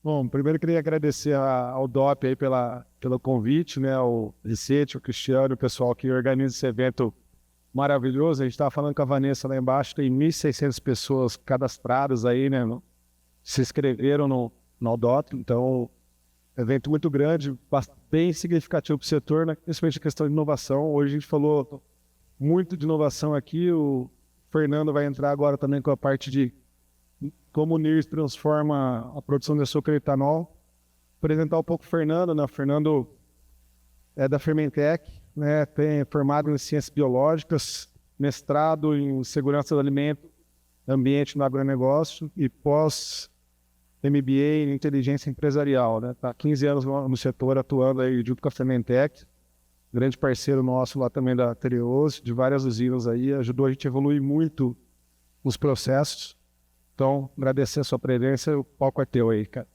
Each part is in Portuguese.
Bom, primeiro queria agradecer ao DOP aí pelo convite, né? Ao Ricete, ao Cristiano, o pessoal que organiza esse evento maravilhoso. A gente estava falando com a Vanessa lá embaixo, tem 1.600 pessoas cadastradas aí, né? Se inscreveram no Aldop, então, evento muito grande, bem significativo para o setor, né? Principalmente a questão de inovação. Hoje a gente falou muito de inovação aqui, o Fernando vai entrar agora também com a parte de como o NIRS transforma a produção de açúcar e etanol. Apresentar um pouco o Fernando, né? O Fernando é da Fermentec, né? Tem formado em ciências biológicas, mestrado em segurança do alimento, ambiente no agronegócio e pós-MBA em inteligência empresarial, né? Está há 15 anos no setor atuando aí junto com a Fermentec, grande parceiro nosso lá também da Tereos, de várias usinas aí, ajudou a gente a evoluir muito os processos. Então, agradecer a sua presença, o palco é teu aí, cara.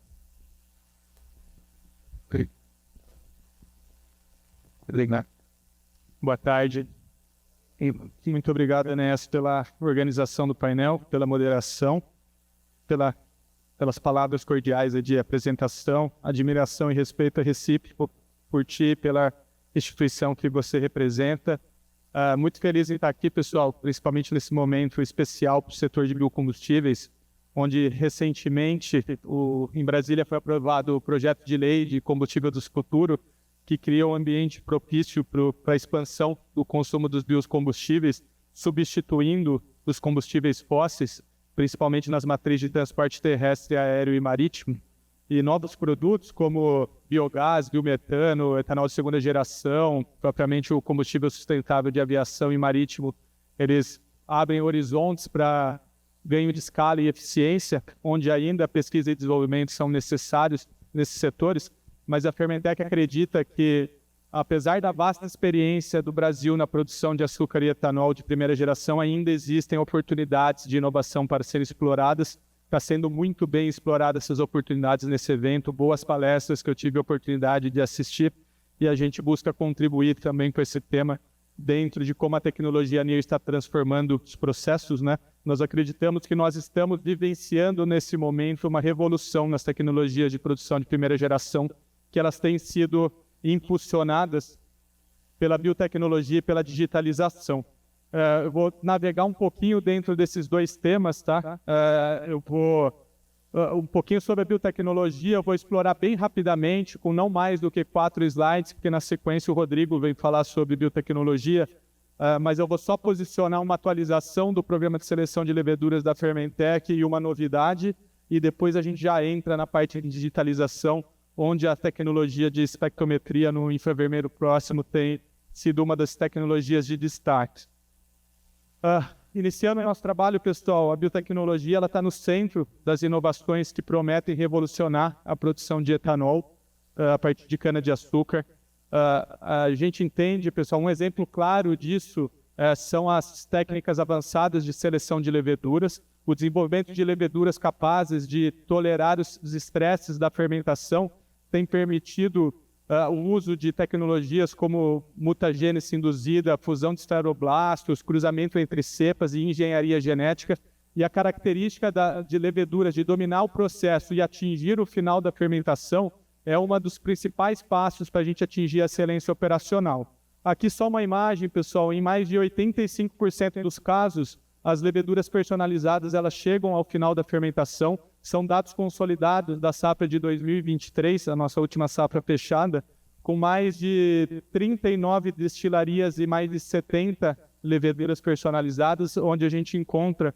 Boa tarde. Muito obrigado, Enéas, pela organização do painel, pela moderação, pelas palavras cordiais de apresentação, admiração e respeito recíproco por ti, pela instituição que você representa. Muito feliz em estar aqui, pessoal, principalmente nesse momento especial para o setor de biocombustíveis, onde recentemente em Brasília foi aprovado o projeto de lei de combustível do futuro, que cria um ambiente propício para a expansão do consumo dos biocombustíveis, substituindo os combustíveis fósseis, principalmente nas matrizes de transporte terrestre, aéreo e marítimo, e novos produtos como biogás, biometano, etanol de segunda geração, propriamente o combustível sustentável de aviação e marítimo, eles abrem horizontes para ganho de escala e eficiência, onde ainda a pesquisa e desenvolvimento são necessários nesses setores, mas a Fermentec acredita que, apesar da vasta experiência do Brasil na produção de açúcar e etanol de primeira geração, ainda existem oportunidades de inovação para serem exploradas. Está sendo muito bem exploradas essas oportunidades nesse evento, boas palestras que eu tive a oportunidade de assistir, e a gente busca contribuir também com esse tema dentro de como a tecnologia NIR está transformando os processos, né? Nós acreditamos que nós estamos vivenciando nesse momento uma revolução nas tecnologias de produção de primeira geração, que elas têm sido impulsionadas pela biotecnologia e pela digitalização. Eu vou navegar um pouquinho dentro desses dois temas, tá? Eu vou um pouquinho sobre a biotecnologia, eu vou explorar bem rapidamente, com não mais do que 4 slides, porque na sequência o Rodrigo vem falar sobre biotecnologia, mas eu vou só posicionar uma atualização do programa de seleção de leveduras da Fermentec e uma novidade, e depois a gente já entra na parte de digitalização, onde a tecnologia de espectrometria no infravermelho próximo tem sido uma das tecnologias de destaque. Iniciando o nosso trabalho, pessoal, a biotecnologia está no centro das inovações que prometem revolucionar a produção de etanol a partir de cana-de-açúcar. A gente entende, pessoal, um exemplo claro disso são as técnicas avançadas de seleção de leveduras, o desenvolvimento de leveduras capazes de tolerar os estresses da fermentação tem permitido o uso de tecnologias como mutagênese induzida, fusão de escleroblastos, cruzamento entre cepas e engenharia genética. E a característica de leveduras de dominar o processo e atingir o final da fermentação é um dos principais passos para a gente atingir a excelência operacional. Aqui só uma imagem, pessoal, em mais de 85% dos casos, as leveduras personalizadas elas chegam ao final da fermentação. São dados consolidados da safra de 2023, a nossa última safra fechada, com mais de 39 destilarias e mais de 70 leveduras personalizadas, onde a gente encontra,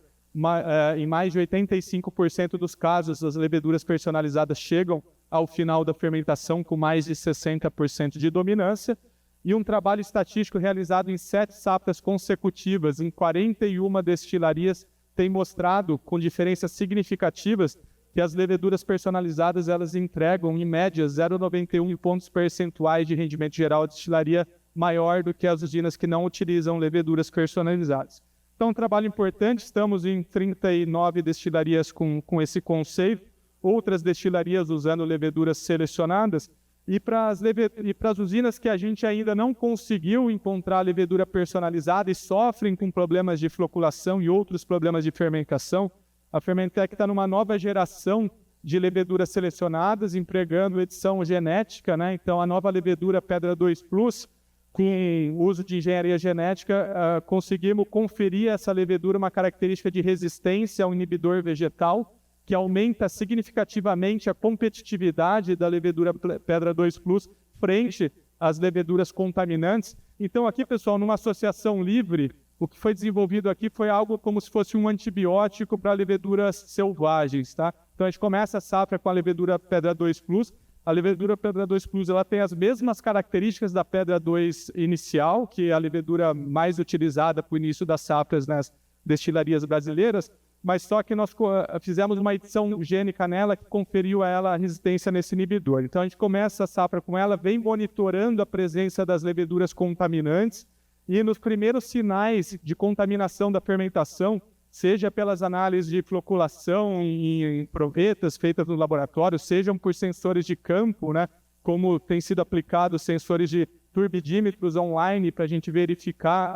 em mais de 85% dos casos, as leveduras personalizadas chegam ao final da fermentação com mais de 60% de dominância, e um trabalho estatístico realizado em 7 safras consecutivas, em 41 destilarias, tem mostrado, com diferenças significativas, que as leveduras personalizadas elas entregam, em média, 0,91 pontos percentuais de rendimento geral à destilaria maior do que as usinas que não utilizam leveduras personalizadas. Então, um trabalho importante, estamos em 39 destilarias com esse conceito, outras destilarias usando leveduras selecionadas, e para as usinas que a gente ainda não conseguiu encontrar levedura personalizada e sofrem com problemas de floculação e outros problemas de fermentação, a Fermentec está numa nova geração de leveduras selecionadas, empregando edição genética, né? Então, a nova levedura Pedra 2 Plus, com o uso de engenharia genética, conseguimos conferir a essa levedura uma característica de resistência ao inibidor vegetal, que aumenta significativamente a competitividade da levedura Pedra 2 Plus frente às leveduras contaminantes. Então, aqui, pessoal, numa associação livre, o que foi desenvolvido aqui foi algo como se fosse um antibiótico para leveduras selvagens, tá? Então, a gente começa a safra com a levedura Pedra 2 Plus. A levedura Pedra 2 Plus ela tem as mesmas características da Pedra 2 inicial, que é a levedura mais utilizada para o início das safras nas destilarias brasileiras, mas só que nós fizemos uma edição gênica nela que conferiu a ela a resistência nesse inibidor. Então, a gente começa a safra com ela, vem monitorando a presença das leveduras contaminantes, e nos primeiros sinais de contaminação da fermentação, seja pelas análises de floculação em provetas feitas no laboratório, sejam por sensores de campo, né, como tem sido aplicado sensores de turbidímetros online para a gente verificar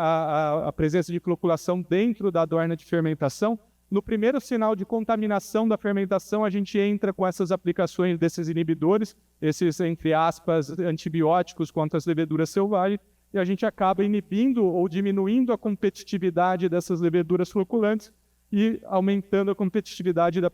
a presença de floculação dentro da adorna de fermentação. No primeiro sinal de contaminação da fermentação, a gente entra com essas aplicações desses inibidores, esses, entre aspas, antibióticos contra as leveduras selvagens, e a gente acaba inibindo ou diminuindo a competitividade dessas leveduras floculantes e aumentando a competitividade da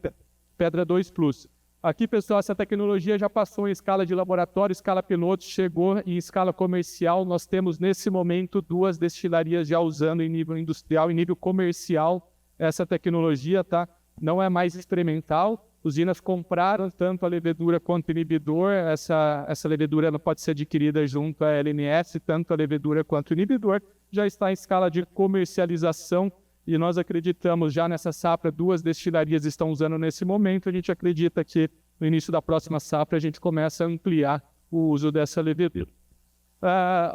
Pedra 2 Plus. Aqui, pessoal, essa tecnologia já passou em escala de laboratório, escala piloto, chegou em escala comercial. Nós temos, nesse momento, 2 destilarias já usando em nível industrial, em nível comercial, essa tecnologia, tá? Não é mais experimental. Usinas compraram tanto a levedura quanto o inibidor. Essa levedura ela pode ser adquirida junto à LNS, tanto a levedura quanto o inibidor. Já está em escala de comercialização e nós acreditamos já nessa safra, 2 destilarias estão usando nesse momento. A gente acredita que no início da próxima safra a gente começa a ampliar o uso dessa levedura.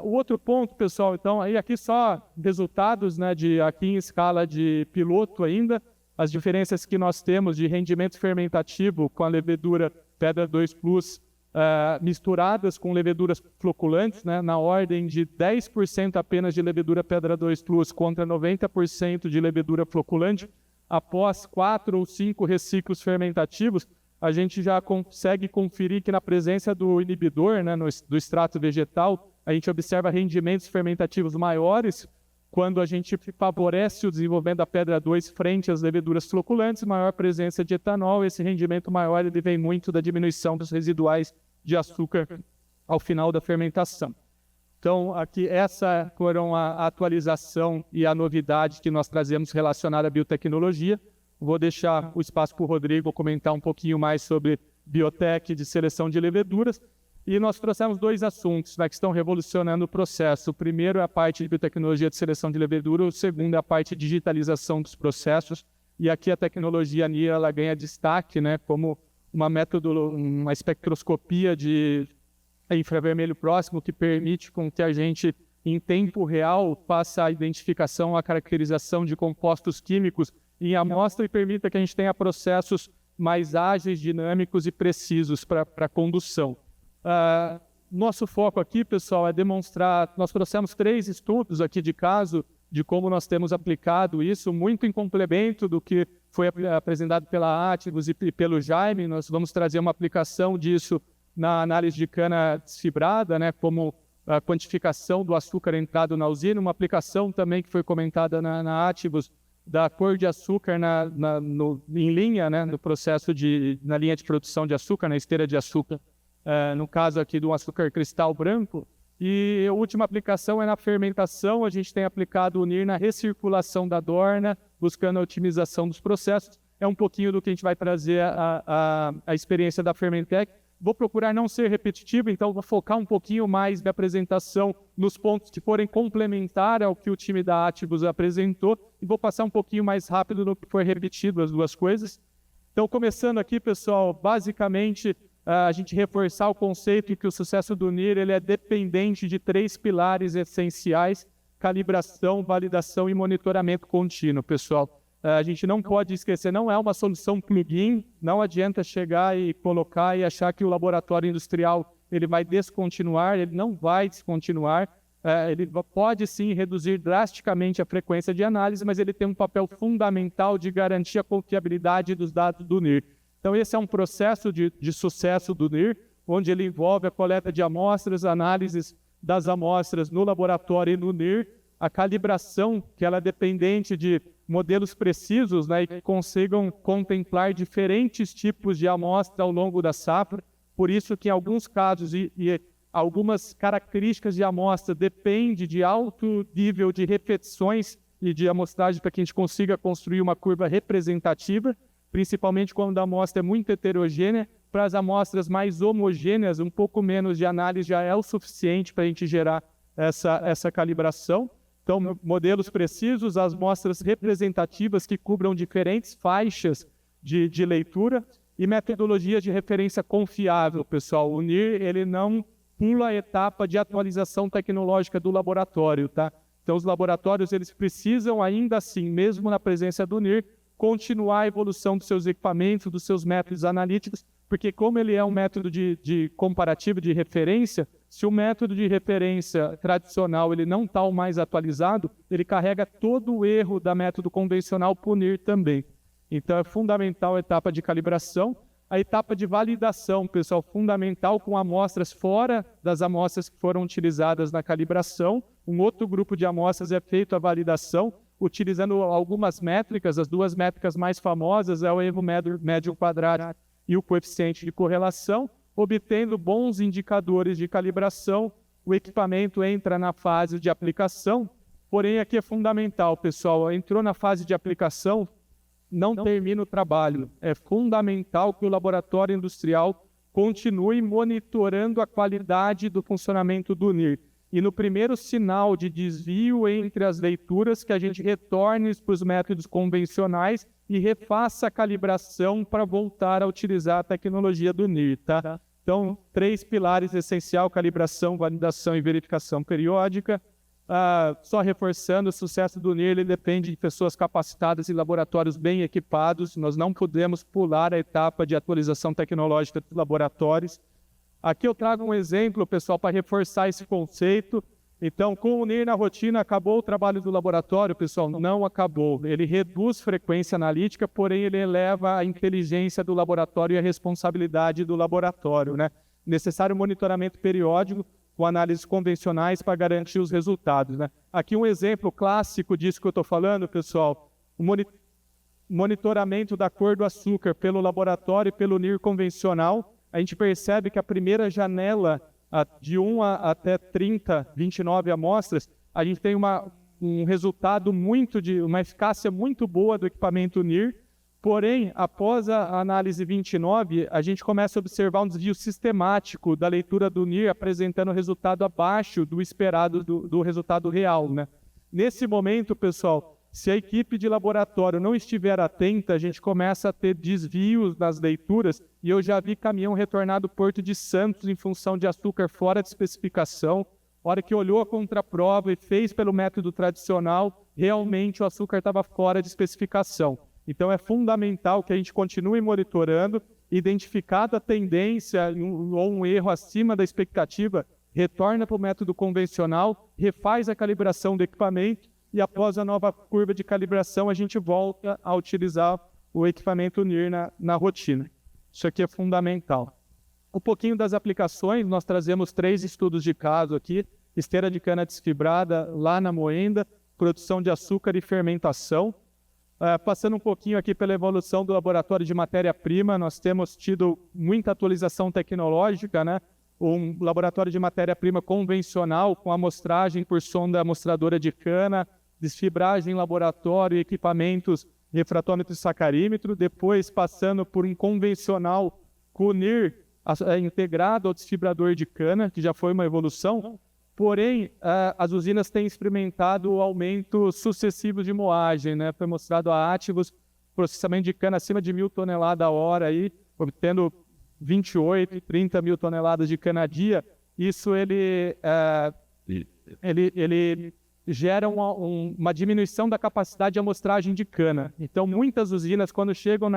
O outro ponto, pessoal, então, aí aqui só resultados, né, aqui em escala de piloto ainda, as diferenças que nós temos de rendimento fermentativo com a levedura Pedra 2 Plus misturadas com leveduras floculantes, né, na ordem de 10% apenas de levedura Pedra 2 Plus contra 90% de levedura floculante. Após 4 ou 5 reciclos fermentativos, a gente já consegue conferir que na presença do inibidor, né, do extrato vegetal, a gente observa rendimentos fermentativos maiores. Quando a gente favorece o desenvolvimento da Pedra 2 frente às leveduras floculantes, maior presença de etanol, esse rendimento maior ele vem muito da diminuição dos residuais de açúcar ao final da fermentação. Então, aqui essa foram a atualização e a novidade que nós trazemos relacionada à biotecnologia. Vou deixar o espaço para o Rodrigo comentar um pouquinho mais sobre biotec de seleção de leveduras. E nós trouxemos 2 assuntos, né, que estão revolucionando o processo. O primeiro é a parte de biotecnologia de seleção de levedura, o segundo é a parte de digitalização dos processos. E aqui a tecnologia NIR ela ganha destaque, né, como uma espectroscopia de infravermelho próximo que permite com que a gente, em tempo real, faça a identificação, a caracterização de compostos químicos em amostra e permita que a gente tenha processos mais ágeis, dinâmicos e precisos para a condução. Nosso foco aqui, pessoal, é demonstrar, nós trouxemos 3 estudos aqui de caso, de como nós temos aplicado isso, muito em complemento do que foi apresentado pela Ativus e pelo Jaime. Nós vamos trazer uma aplicação disso na análise de cana desfibrada, né, como a quantificação do açúcar entrado na usina, uma aplicação também que foi comentada na Ativus, da cor de açúcar em linha, né, no processo na linha de produção de açúcar, na esteira de açúcar. No caso aqui do açúcar cristal branco. E a última aplicação é na fermentação. A gente tem aplicado o NIR na recirculação da adorna, buscando a otimização dos processos. É um pouquinho do que a gente vai trazer a experiência da Fermentec. Vou procurar não ser repetitivo, então vou focar um pouquinho mais da apresentação nos pontos que forem complementar ao que o time da Ativus apresentou e vou passar um pouquinho mais rápido no que foi repetido, as 2 coisas. Então, começando aqui, pessoal, basicamente a gente reforçar o conceito de que o sucesso do NIR ele é dependente de 3 pilares essenciais: calibração, validação e monitoramento contínuo, pessoal. A gente não pode esquecer, não é uma solução plugin, não adianta chegar e colocar e achar que o laboratório industrial ele vai descontinuar, ele não vai descontinuar. Ele pode sim reduzir drasticamente a frequência de análise, mas ele tem um papel fundamental de garantir a confiabilidade dos dados do NIR. Então, esse é um processo de sucesso do NIR, onde ele envolve a coleta de amostras, análises das amostras no laboratório e no NIR, a calibração, que ela é dependente de modelos precisos, né, e que consigam contemplar diferentes tipos de amostra ao longo da safra. Por isso que em alguns casos e algumas características de amostra depende de alto nível de repetições e de amostragem para que a gente consiga construir uma curva representativa, principalmente quando a amostra é muito heterogênea. Para as amostras mais homogêneas, um pouco menos de análise já é o suficiente para a gente gerar essa calibração. Então, modelos precisos, as amostras representativas que cubram diferentes faixas de leitura e metodologias de referência confiável, pessoal. O NIR, ele não pula a etapa de atualização tecnológica do laboratório, tá? Então, os laboratórios, eles precisam ainda assim, mesmo na presença do NIR, continuar a evolução dos seus equipamentos, dos seus métodos analíticos, porque como ele é um método de comparativo, de referência, se o método de referência tradicional ele não está o mais atualizado, ele carrega todo o erro da método convencional para o NIR também. Então, é fundamental a etapa de calibração. A etapa de validação, pessoal, fundamental com amostras fora das amostras que foram utilizadas na calibração. Um outro grupo de amostras é feito a validação, utilizando algumas métricas. As duas métricas mais famosas é o erro médio quadrado e o coeficiente de correlação. Obtendo bons indicadores de calibração, o equipamento entra na fase de aplicação. Porém, aqui é fundamental, pessoal, entrou na fase de aplicação, não termina o trabalho. É fundamental que o laboratório industrial continue monitorando a qualidade do funcionamento do NIR. E no primeiro sinal de desvio entre as leituras, que a gente retorne para os métodos convencionais e refaça a calibração para voltar a utilizar a tecnologia do NIR, tá? Então, 3 pilares essenciais: calibração, validação e verificação periódica. Só reforçando, o sucesso do NIR ele depende de pessoas capacitadas e laboratórios bem equipados. Nós não podemos pular a etapa de atualização tecnológica dos laboratórios. Aqui eu trago um exemplo, pessoal, para reforçar esse conceito. Então, com o NIR na rotina, acabou o trabalho do laboratório, pessoal? Não acabou. Ele reduz frequência analítica, porém ele eleva a inteligência do laboratório e a responsabilidade do laboratório, né? Necessário monitoramento periódico com análises convencionais para garantir os resultados, né? Aqui um exemplo clássico disso que eu estou falando, pessoal. O monitoramento da cor do açúcar pelo laboratório e pelo NIR convencional. A gente percebe que a primeira janela de 1 até 30, 29 amostras, a gente tem um resultado uma eficácia muito boa do equipamento NIR. Porém, após a análise 29, a gente começa a observar um desvio sistemático da leitura do NIR, apresentando resultado abaixo do esperado do resultado real, né? Nesse momento, pessoal, se a equipe de laboratório não estiver atenta, a gente começa a ter desvios nas leituras, e eu já vi caminhão retornar do Porto de Santos em função de açúcar fora de especificação. A hora que olhou a contraprova e fez pelo método tradicional, realmente o açúcar estava fora de especificação. Então é fundamental que a gente continue monitorando, identificada a tendência ou um erro acima da expectativa, retorna para o método convencional, refaz a calibração do equipamento e após a nova curva de calibração a gente volta a utilizar o equipamento NIR na rotina. Isso aqui é fundamental. Um pouquinho das aplicações, nós trazemos 3 estudos de caso aqui: esteira de cana desfibrada lá na Moenda, produção de açúcar e fermentação. Passando um pouquinho aqui pela evolução do laboratório de matéria-prima, nós temos tido muita atualização tecnológica, né? Um laboratório de matéria-prima convencional, com amostragem por sonda amostradora de cana, desfibragem em laboratório, equipamentos refratômetro e sacarímetro, depois passando por um convencional com o NIR integrado ao desfibrador de cana, que já foi uma evolução. Porém, as usinas têm experimentado o aumento sucessivo de moagem, né? Foi mostrado a Ativos processamento de cana acima de 1.000 toneladas a hora, aí, obtendo 28, 30 mil toneladas de cana a dia. Isso ele gera uma diminuição da capacidade de amostragem de cana. Então, muitas usinas, quando chegam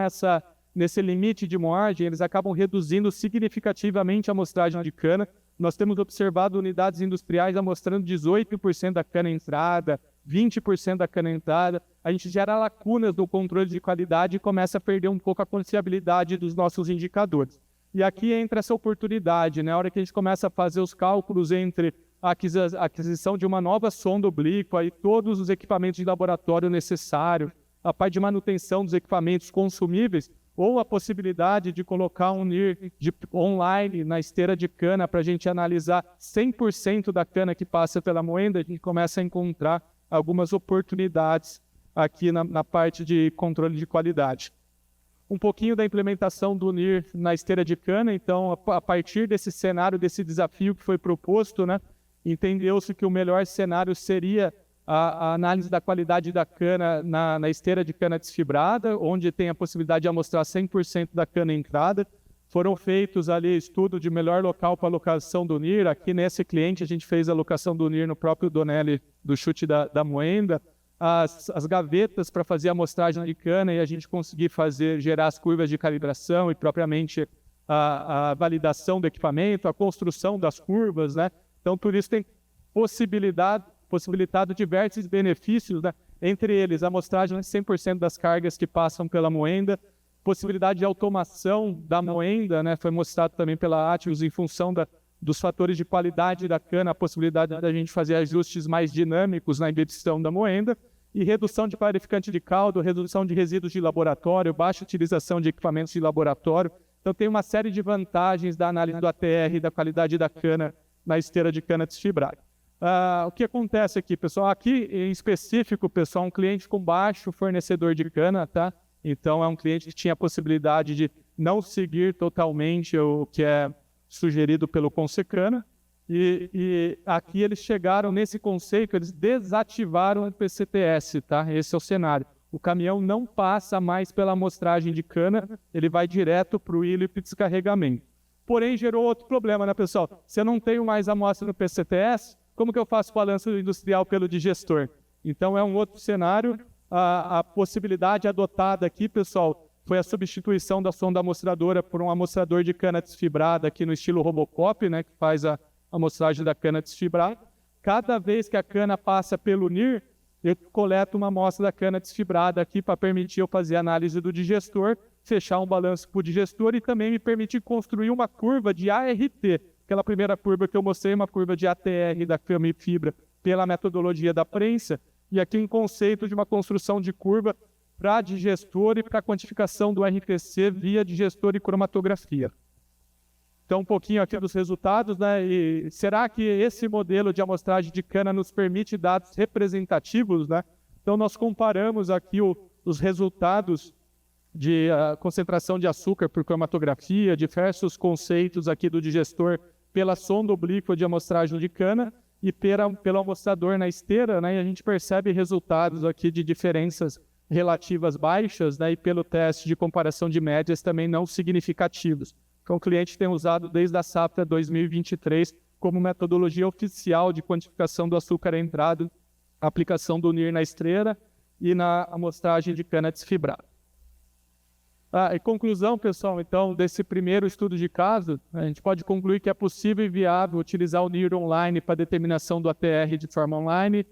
nesse limite de moagem, eles acabam reduzindo significativamente a amostragem de cana. Nós temos observado unidades industriais amostrando 18% da cana entrada, 20% da cana entrada, a gente gera lacunas no controle de qualidade e começa a perder um pouco a confiabilidade dos nossos indicadores. E aqui entra essa oportunidade, né? Na hora que a gente começa a fazer os cálculos entre a aquisição de uma nova sonda oblíqua e todos os equipamentos de laboratório necessários, a parte de manutenção dos equipamentos consumíveis, ou a possibilidade de colocar um NIR online na esteira de cana para a gente analisar 100% da cana que passa pela moenda, a gente começa a encontrar algumas oportunidades aqui na parte de controle de qualidade. Um pouquinho da implementação do NIR na esteira de cana, então, a partir desse cenário, desse desafio que foi proposto, né, entendeu-se que o melhor cenário seria a análise da qualidade da cana na esteira de cana desfibrada, onde tem a possibilidade de amostrar 100% da cana entrada. Foram feitos ali estudos de melhor local para alocação do NIR. Aqui nesse cliente a gente fez a alocação do NIR no próprio Donelli do chute da moenda. As gavetas para fazer a amostragem de cana e a gente conseguir gerar as curvas de calibração e propriamente a validação do equipamento, a construção das curvas, né? Então, por isso tem possibilitado diversos benefícios, né? Entre eles a amostragem de 100% das cargas que passam pela moenda, possibilidade de automação da moenda, né? Foi mostrado também pela Atlas em função dos fatores de qualidade da cana, a possibilidade da gente fazer ajustes mais dinâmicos na embebição da moenda, e redução de clarificante de caldo, redução de resíduos de laboratório, baixa utilização de equipamentos de laboratório. Então tem uma série de vantagens da análise do ATR e da qualidade da cana na esteira de cana desfibrada. O que acontece aqui, pessoal? Aqui em específico, pessoal, um cliente com baixo fornecedor de cana, tá? Então é um cliente que tinha a possibilidade de não seguir totalmente o que é sugerido pelo Consecana, e aqui eles chegaram nesse conceito, eles desativaram o PCTS, tá? Esse é o cenário. O caminhão não passa mais pela amostragem de cana, ele vai direto para o hilo e descarregamento. Porém, gerou outro problema, né, pessoal? Se eu não tenho mais amostra no PCTS, como que eu faço balanço industrial pelo digestor? Então, é um outro cenário. A possibilidade adotada aqui, pessoal, foi a substituição da sonda amostradora por um amostrador de cana desfibrada aqui no estilo Robocop, né, que faz a amostragem da cana desfibrada. Cada vez que a cana passa pelo NIR, eu coleto uma amostra da cana desfibrada aqui para permitir eu fazer a análise do digestor, fechar um balanço para o digestor e também me permitir construir uma curva de ART. Aquela primeira curva que eu mostrei, uma curva de ATR da cama e fibra pela metodologia da prensa, e aqui um conceito de uma construção de curva para digestor e para quantificação do RPC via digestor e cromatografia. Então, um pouquinho aqui dos resultados, né? E será que esse modelo de amostragem de cana nos permite dados representativos, né? Então, nós comparamos aqui os resultados de concentração de açúcar por cromatografia, diversos conceitos aqui do digestor pela sonda oblíqua de amostragem de cana e pelo amostrador na esteira, né? E a gente percebe resultados aqui de diferenças relativas baixas, né? E pelo teste de comparação de médias também não significativos. Então, o cliente tem usado desde a safra 2023 como metodologia oficial de quantificação do açúcar entrado, aplicação do NIR na esteira e na amostragem de cana desfibrada. Em conclusão, pessoal, então, desse primeiro estudo de caso, a gente pode concluir que é possível e viável utilizar o NIR online para determinação do ATR de forma online,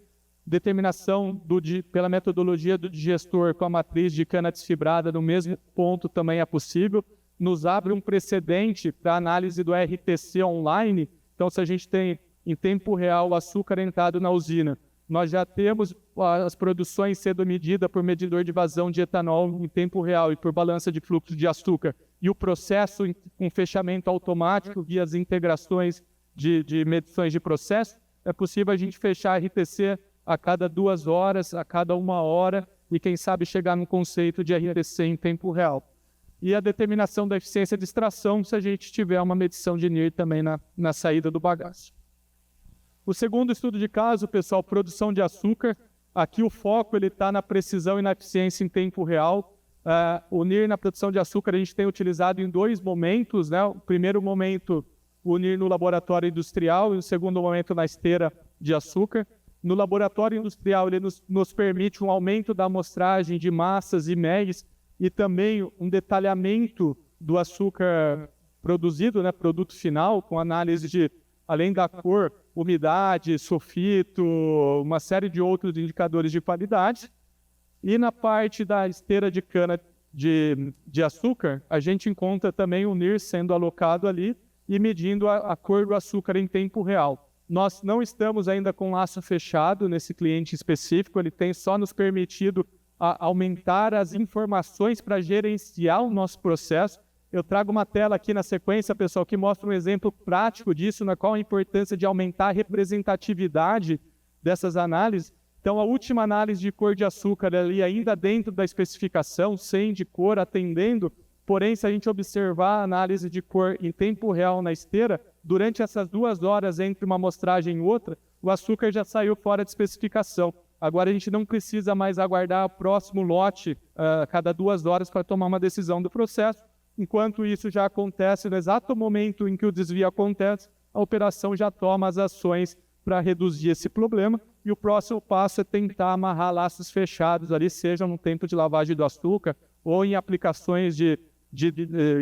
determinação pela metodologia do digestor com a matriz de cana desfibrada no mesmo ponto também é possível. Nos abre um precedente para análise do RTC online. Então, se a gente tem em tempo real o açúcar entrado na usina, nós já temos as produções sendo medidas por medidor de vazão de etanol em tempo real e por balança de fluxo de açúcar, e o processo com fechamento automático via as integrações de medições de processo, é possível a gente fechar RTC a cada 2 horas, a cada 1 hora, e quem sabe chegar num conceito de RTC em tempo real. E a determinação da eficiência de extração se a gente tiver uma medição de NIR também na saída do bagaço. O segundo estudo de caso, pessoal, produção de açúcar. Aqui o foco está na precisão e na eficiência em tempo real. O NIR na produção de açúcar a gente tem utilizado em 2 momentos, né? O primeiro momento, o NIR no laboratório industrial, e o segundo momento na esteira de açúcar. No laboratório industrial, ele nos permite um aumento da amostragem de massas e MEGs, e também um detalhamento do açúcar produzido, né, produto final, com análise de, além da cor, umidade, sulfito, uma série de outros indicadores de qualidade. E na parte da esteira de cana de açúcar, a gente encontra também o NIR sendo alocado ali e medindo a cor do açúcar em tempo real. Nós não estamos ainda com laço fechado nesse cliente específico, ele tem só nos permitido aumentar as informações para gerenciar o nosso processo. Eu trago uma tela aqui na sequência, pessoal, que mostra um exemplo prático disso, na qual a importância de aumentar a representatividade dessas análises. Então, a última análise de cor de açúcar ali ainda dentro da especificação, sem de cor, atendendo. Porém, se a gente observar a análise de cor em tempo real na esteira, durante essas 2 horas entre uma amostragem e outra, o açúcar já saiu fora de especificação. Agora a gente não precisa mais aguardar o próximo lote a cada 2 horas para tomar uma decisão do processo. Enquanto isso já acontece, no exato momento em que o desvio acontece, a operação já toma as ações para reduzir esse problema. E o próximo passo é tentar amarrar laços fechados ali, seja no tempo de lavagem do açúcar ou em aplicações de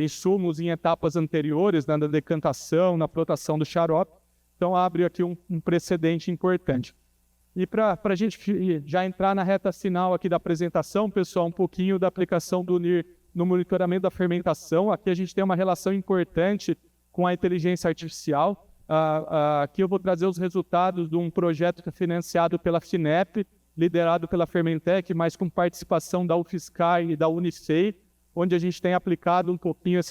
insumos em etapas anteriores, na decantação, na flotação do xarope. Então abre aqui um precedente importante. E para a gente já entrar na reta final aqui da apresentação, pessoal, um pouquinho da aplicação do NIR no monitoramento da fermentação. Aqui a gente tem uma relação importante com a inteligência artificial. Aqui eu vou trazer os resultados de um projeto que é financiado pela FINEP, liderado pela Fermentec, mas com participação da UFSCar e da Unifei, onde a gente tem aplicado um pouquinho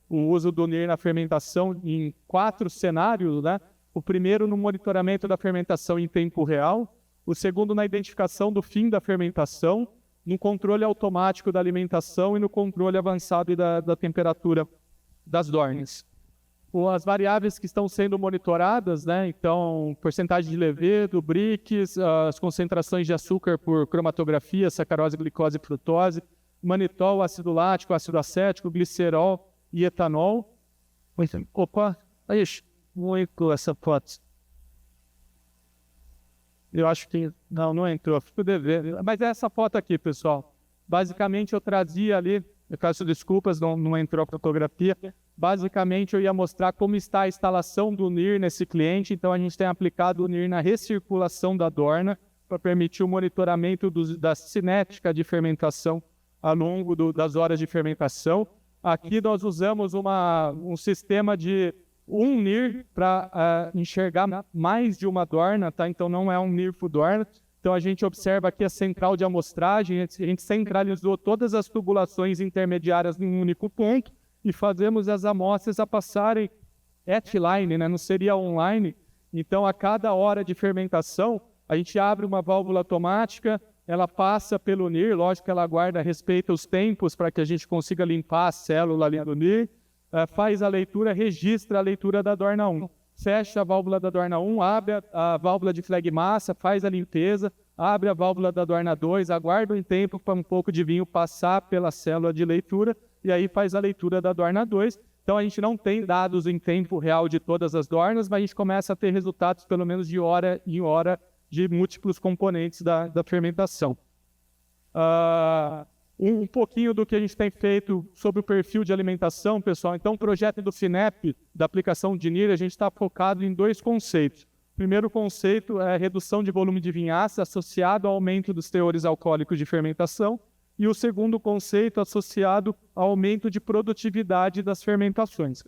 o uso do NIR na fermentação em 4 cenários, né? O primeiro no monitoramento da fermentação em tempo real, o segundo na identificação do fim da fermentação, no controle automático da alimentação e no controle avançado da temperatura das dornas. As variáveis que estão sendo monitoradas, né? Então, porcentagem de levedo, BRICS, as concentrações de açúcar por cromatografia, sacarose, glicose e frutose, manitol, ácido lático, ácido acético, glicerol e etanol. Opa, aí, muito essa foto. Eu acho que não entrou, fico devendo. Mas é essa foto aqui, pessoal. Basicamente, eu trazia ali, eu peço desculpas, não entrou a fotografia. Basicamente, eu ia mostrar como está a instalação do NIR nesse cliente. Então, a gente tem aplicado o NIR na recirculação da dorna para permitir o monitoramento da cinética de fermentação ao longo das horas de fermentação. Aqui nós usamos um sistema de um NIR para enxergar mais de uma dorna, tá? Então, não é um NIR por dorna. Então, a gente observa aqui a central de amostragem, a gente centralizou todas as tubulações intermediárias num único ponto e fazemos as amostras a passarem at-line, né? Não seria online. Então, a cada hora de fermentação, a gente abre uma válvula automática, ela passa pelo NIR, lógico que ela guarda, respeita os tempos para que a gente consiga limpar a célula ali do NIR, faz a leitura, registra a leitura da dorna 1. Fecha a válvula da dorna 1, abre a válvula de flegmassa, faz a limpeza, abre a válvula da dorna 2, aguarda um tempo para um pouco de vinho passar pela célula de leitura e aí faz a leitura da dorna 2. Então a gente não tem dados em tempo real de todas as dornas, mas a gente começa a ter resultados pelo menos de hora em hora de múltiplos componentes da fermentação. Um pouquinho do que a gente tem feito sobre o perfil de alimentação, pessoal. Então, o projeto do FINEP, da aplicação de NIR, a gente está focado em 2 conceitos. O primeiro conceito é a redução de volume de vinhaça associado ao aumento dos teores alcoólicos de fermentação. E o segundo conceito associado ao aumento de produtividade das fermentações.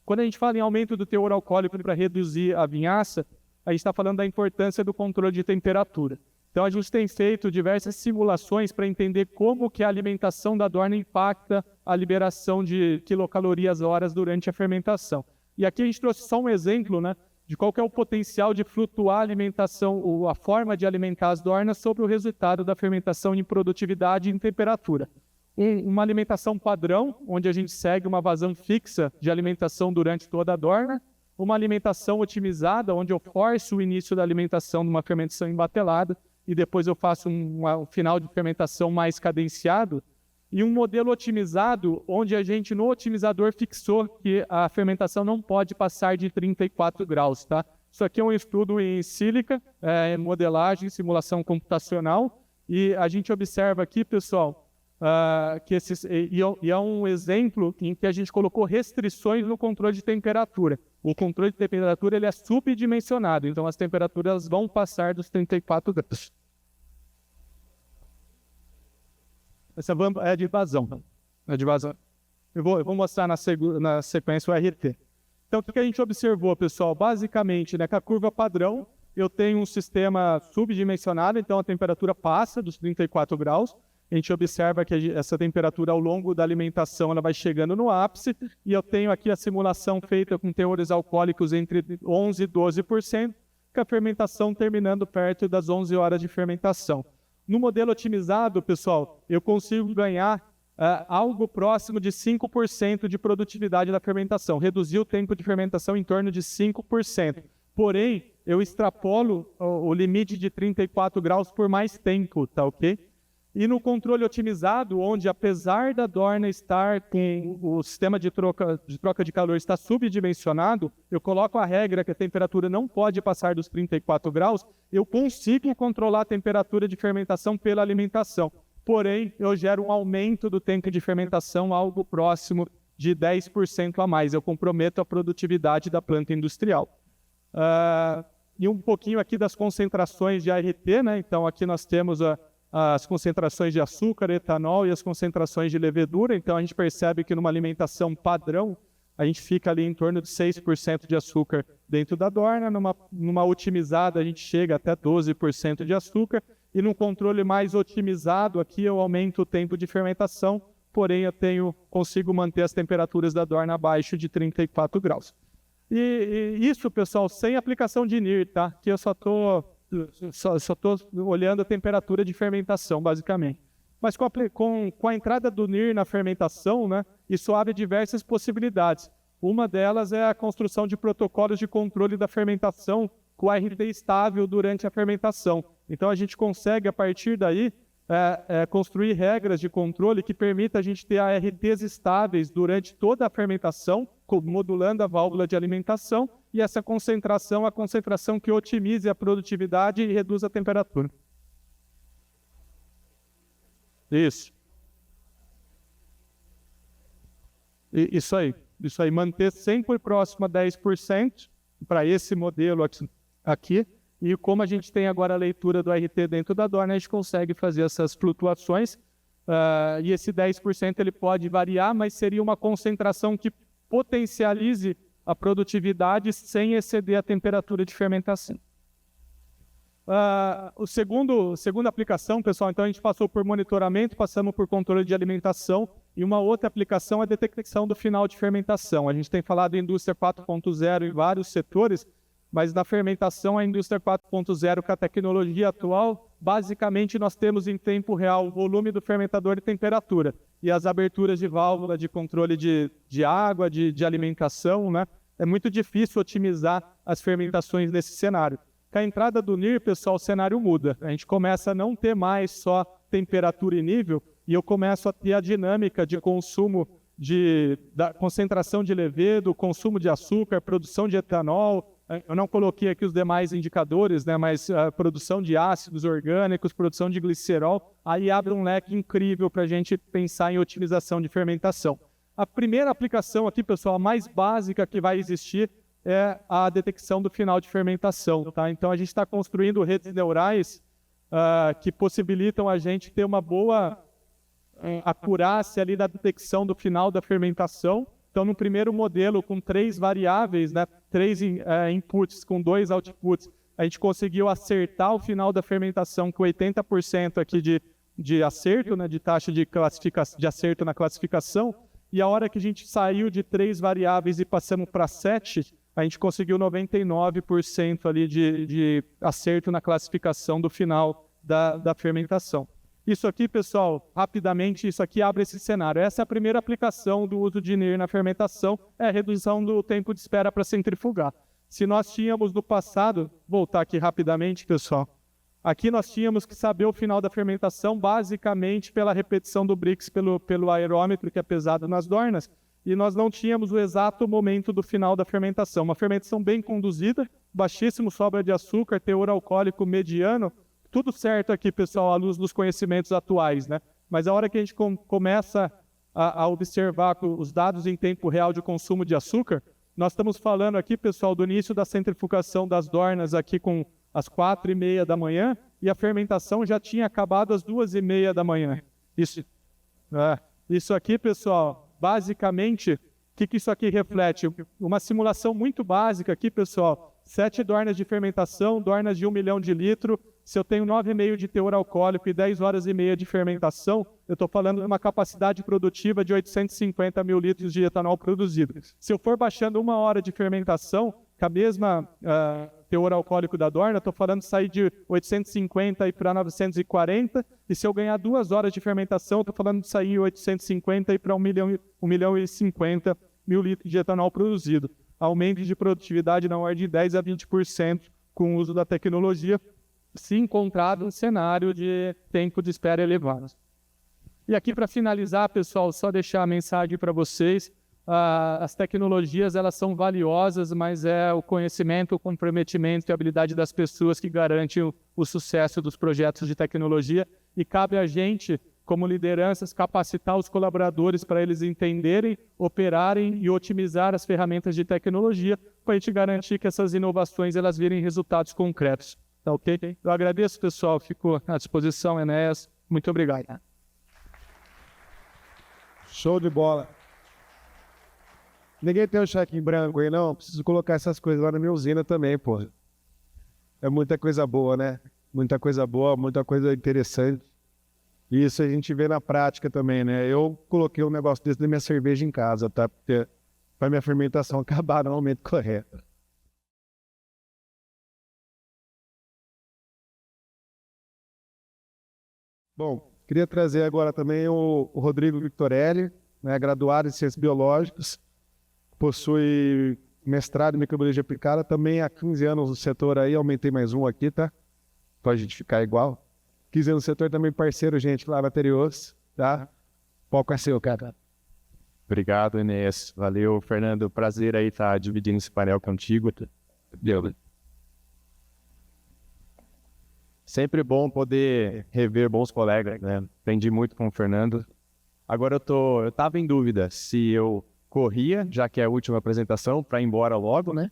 Quando a gente fala em aumento do teor alcoólico para reduzir a vinhaça, a gente está falando da importância do controle de temperatura. Então, a gente tem feito diversas simulações para entender como que a alimentação da dorna impacta a liberação de quilocalorias horas durante a fermentação. E aqui a gente trouxe só um exemplo, né, de qual que é o potencial de flutuar a alimentação, ou a forma de alimentar as dornas sobre o resultado da fermentação em produtividade e em temperatura. Uma alimentação padrão, onde a gente segue uma vazão fixa de alimentação durante toda a dorna. Uma alimentação otimizada, onde eu forço o início da alimentação de uma fermentação embatelada e depois eu faço um final de fermentação mais cadenciado, e um modelo otimizado, onde a gente no otimizador fixou que a fermentação não pode passar de 34 graus, tá? Isso aqui é um estudo em sílica, modelagem, simulação computacional, e a gente observa aqui, pessoal, E é um exemplo em que a gente colocou restrições no controle de temperatura. O controle de temperatura ele é subdimensionado, então as temperaturas vão passar dos 34 graus. Essa é de vazão. É de vazão. Eu vou mostrar na sequência o RT. Então, o que a gente observou, pessoal? Basicamente, né, com a curva padrão, eu tenho um sistema subdimensionado, então a temperatura passa dos 34 graus. A gente observa que essa temperatura ao longo da alimentação ela vai chegando no ápice, e eu tenho aqui a simulação feita com teores alcoólicos entre 11% e 12%, com a fermentação terminando perto das 11 horas de fermentação. No modelo otimizado, pessoal, eu consigo ganhar algo próximo de 5% de produtividade da fermentação, reduzir o tempo de fermentação em torno de 5%. Porém, eu extrapolo o limite de 34 graus por mais tempo, tá ok? E no controle otimizado, onde apesar da Dorna estar com o sistema de troca de calor está subdimensionado, eu coloco a regra que a temperatura não pode passar dos 34 graus, eu consigo controlar a temperatura de fermentação pela alimentação. Porém, eu gero um aumento do tempo de fermentação, algo próximo de 10% a mais. Eu comprometo a produtividade da planta industrial. E um pouquinho aqui das concentrações de ART, né? Então, aqui nós temos as concentrações de açúcar, etanol e as concentrações de levedura. Então, a gente percebe que numa alimentação padrão, a gente fica ali em torno de 6% de açúcar dentro da Dorna. Numa otimizada, a gente chega até 12% de açúcar. E num controle mais otimizado, aqui eu aumento o tempo de fermentação, porém eu consigo manter as temperaturas da Dorna abaixo de 34 graus. E isso, pessoal, sem aplicação de NIR, tá? Que eu só estou olhando a temperatura de fermentação, basicamente. Mas com a entrada do NIR na fermentação, né, isso abre diversas possibilidades. Uma delas é a construção de protocolos de controle da fermentação com RT estável durante a fermentação. Então, a gente consegue, a partir daí, construir regras de controle que permitam a gente ter ARTs estáveis durante toda a fermentação, modulando a válvula de alimentação, e essa concentração, a concentração que otimize a produtividade e reduz a temperatura. Isso. Isso aí, manter sempre próximo a 10% para esse modelo aqui. E como a gente tem agora a leitura do RT dentro da Dorna, a gente consegue fazer essas flutuações. E esse 10% ele pode variar, mas seria uma concentração que potencialize a produtividade sem exceder a temperatura de fermentação. A segunda aplicação, pessoal, então a gente passou por monitoramento, passamos por controle de alimentação, e uma outra aplicação é a detecção do final de fermentação. A gente tem falado em indústria 4.0 em vários setores, mas na fermentação, a indústria 4.0, com a tecnologia atual, basicamente nós temos em tempo real o volume do fermentador e temperatura, e as aberturas de válvula de controle de água, de alimentação, né? É muito difícil otimizar as fermentações nesse cenário. Com a entrada do NIR, pessoal, o cenário muda. A gente começa a não ter mais só temperatura e nível, e eu começo a ter a dinâmica de consumo da concentração de levedo, consumo de açúcar, produção de etanol. Eu não coloquei aqui os demais indicadores, né, mas a produção de ácidos orgânicos, produção de glicerol, aí abre um leque incrível para a gente pensar em otimização de fermentação. A primeira aplicação aqui, pessoal, a mais básica que vai existir é a detecção do final de fermentação. Tá? Então, a gente está construindo redes neurais que possibilitam a gente ter uma boa acurácia ali da detecção do final da fermentação. Então, no primeiro modelo, com 3 variáveis, né, 3 inputs com 2 outputs, a gente conseguiu acertar o final da fermentação com 80% aqui de acerto, né, de taxa de acerto na classificação. E a hora que a gente saiu de 3 variáveis e passamos para 7, a gente conseguiu 99% ali de acerto na classificação do final da fermentação. Isso aqui, pessoal, rapidamente, isso aqui abre esse cenário. Essa é a primeira aplicação do uso de NIR na fermentação, é a redução do tempo de espera para centrifugar. Se nós tínhamos no passado, voltar aqui rapidamente, pessoal, aqui nós tínhamos que saber o final da fermentação basicamente pela repetição do Brix pelo aerômetro, que é pesado nas dornas, e nós não tínhamos o exato momento do final da fermentação. Uma fermentação bem conduzida, baixíssimo sobra de açúcar, teor alcoólico mediano, tudo certo aqui, pessoal, à luz dos conhecimentos atuais, né? mas a hora que a gente começa a observar os dados em tempo real de consumo de açúcar, nós estamos falando aqui, pessoal, do início da centrifugação das Dornas aqui com às 4h30 da manhã, e a fermentação já tinha acabado às 2h30 da manhã. Isso aqui, pessoal, basicamente, o que isso aqui reflete? Uma simulação muito básica aqui, pessoal. 7 dornas de fermentação, dornas de 1 milhão de litros. Se eu tenho 9,5 de teor alcoólico e 10 horas e meia de fermentação, eu estou falando de uma capacidade produtiva de 850 mil litros de etanol produzido. Se eu for baixando 1 hora de fermentação, com a mesma teor alcoólico da dorna, estou falando de sair de 850 para 940, e se eu ganhar 2 horas de fermentação, estou falando de sair de 850 para 1 milhão e 50 mil litros de etanol produzido. Aumento de produtividade na ordem de 10 a 20% com o uso da tecnologia, se encontrado em cenário de tempo de espera elevado. E aqui, para finalizar, pessoal, só deixar a mensagem para vocês. As tecnologias, elas são valiosas, mas é o conhecimento, o comprometimento e a habilidade das pessoas que garante o sucesso dos projetos de tecnologia, e cabe a gente, como lideranças, capacitar os colaboradores para eles entenderem, operarem e otimizar as ferramentas de tecnologia, para a gente garantir que essas inovações elas virem resultados concretos. Tá ok? Eu agradeço, pessoal. Fico à disposição, Enéas. Muito obrigado. Show de bola. Ninguém tem um cheque em branco aí, não? Preciso colocar essas coisas lá na minha usina também, pô. É muita coisa boa, né? Muita coisa boa, muita coisa interessante. E isso a gente vê na prática também, né? Eu coloquei um negócio desse na minha cerveja em casa, tá? Porque para minha fermentação acabar no momento correto. Bom, queria trazer agora também o Rodrigo Victorelli, né, graduado em Ciências Biológicas, possui mestrado em Microbiologia Aplicada, também há 15 anos no setor aí, aumentei mais um aqui, tá? Pra gente ficar igual. 15 anos no setor, também parceiro, gente, lá na Terios, tá? O palco é seu, cara. Obrigado, Inês. Valeu, Fernando. Prazer aí estar dividindo esse painel contigo. Deu. Sempre bom poder rever bons colegas, né? Aprendi muito com o Fernando. Agora eu estava em dúvida se eu corria, já que é a última apresentação, para ir embora logo, né?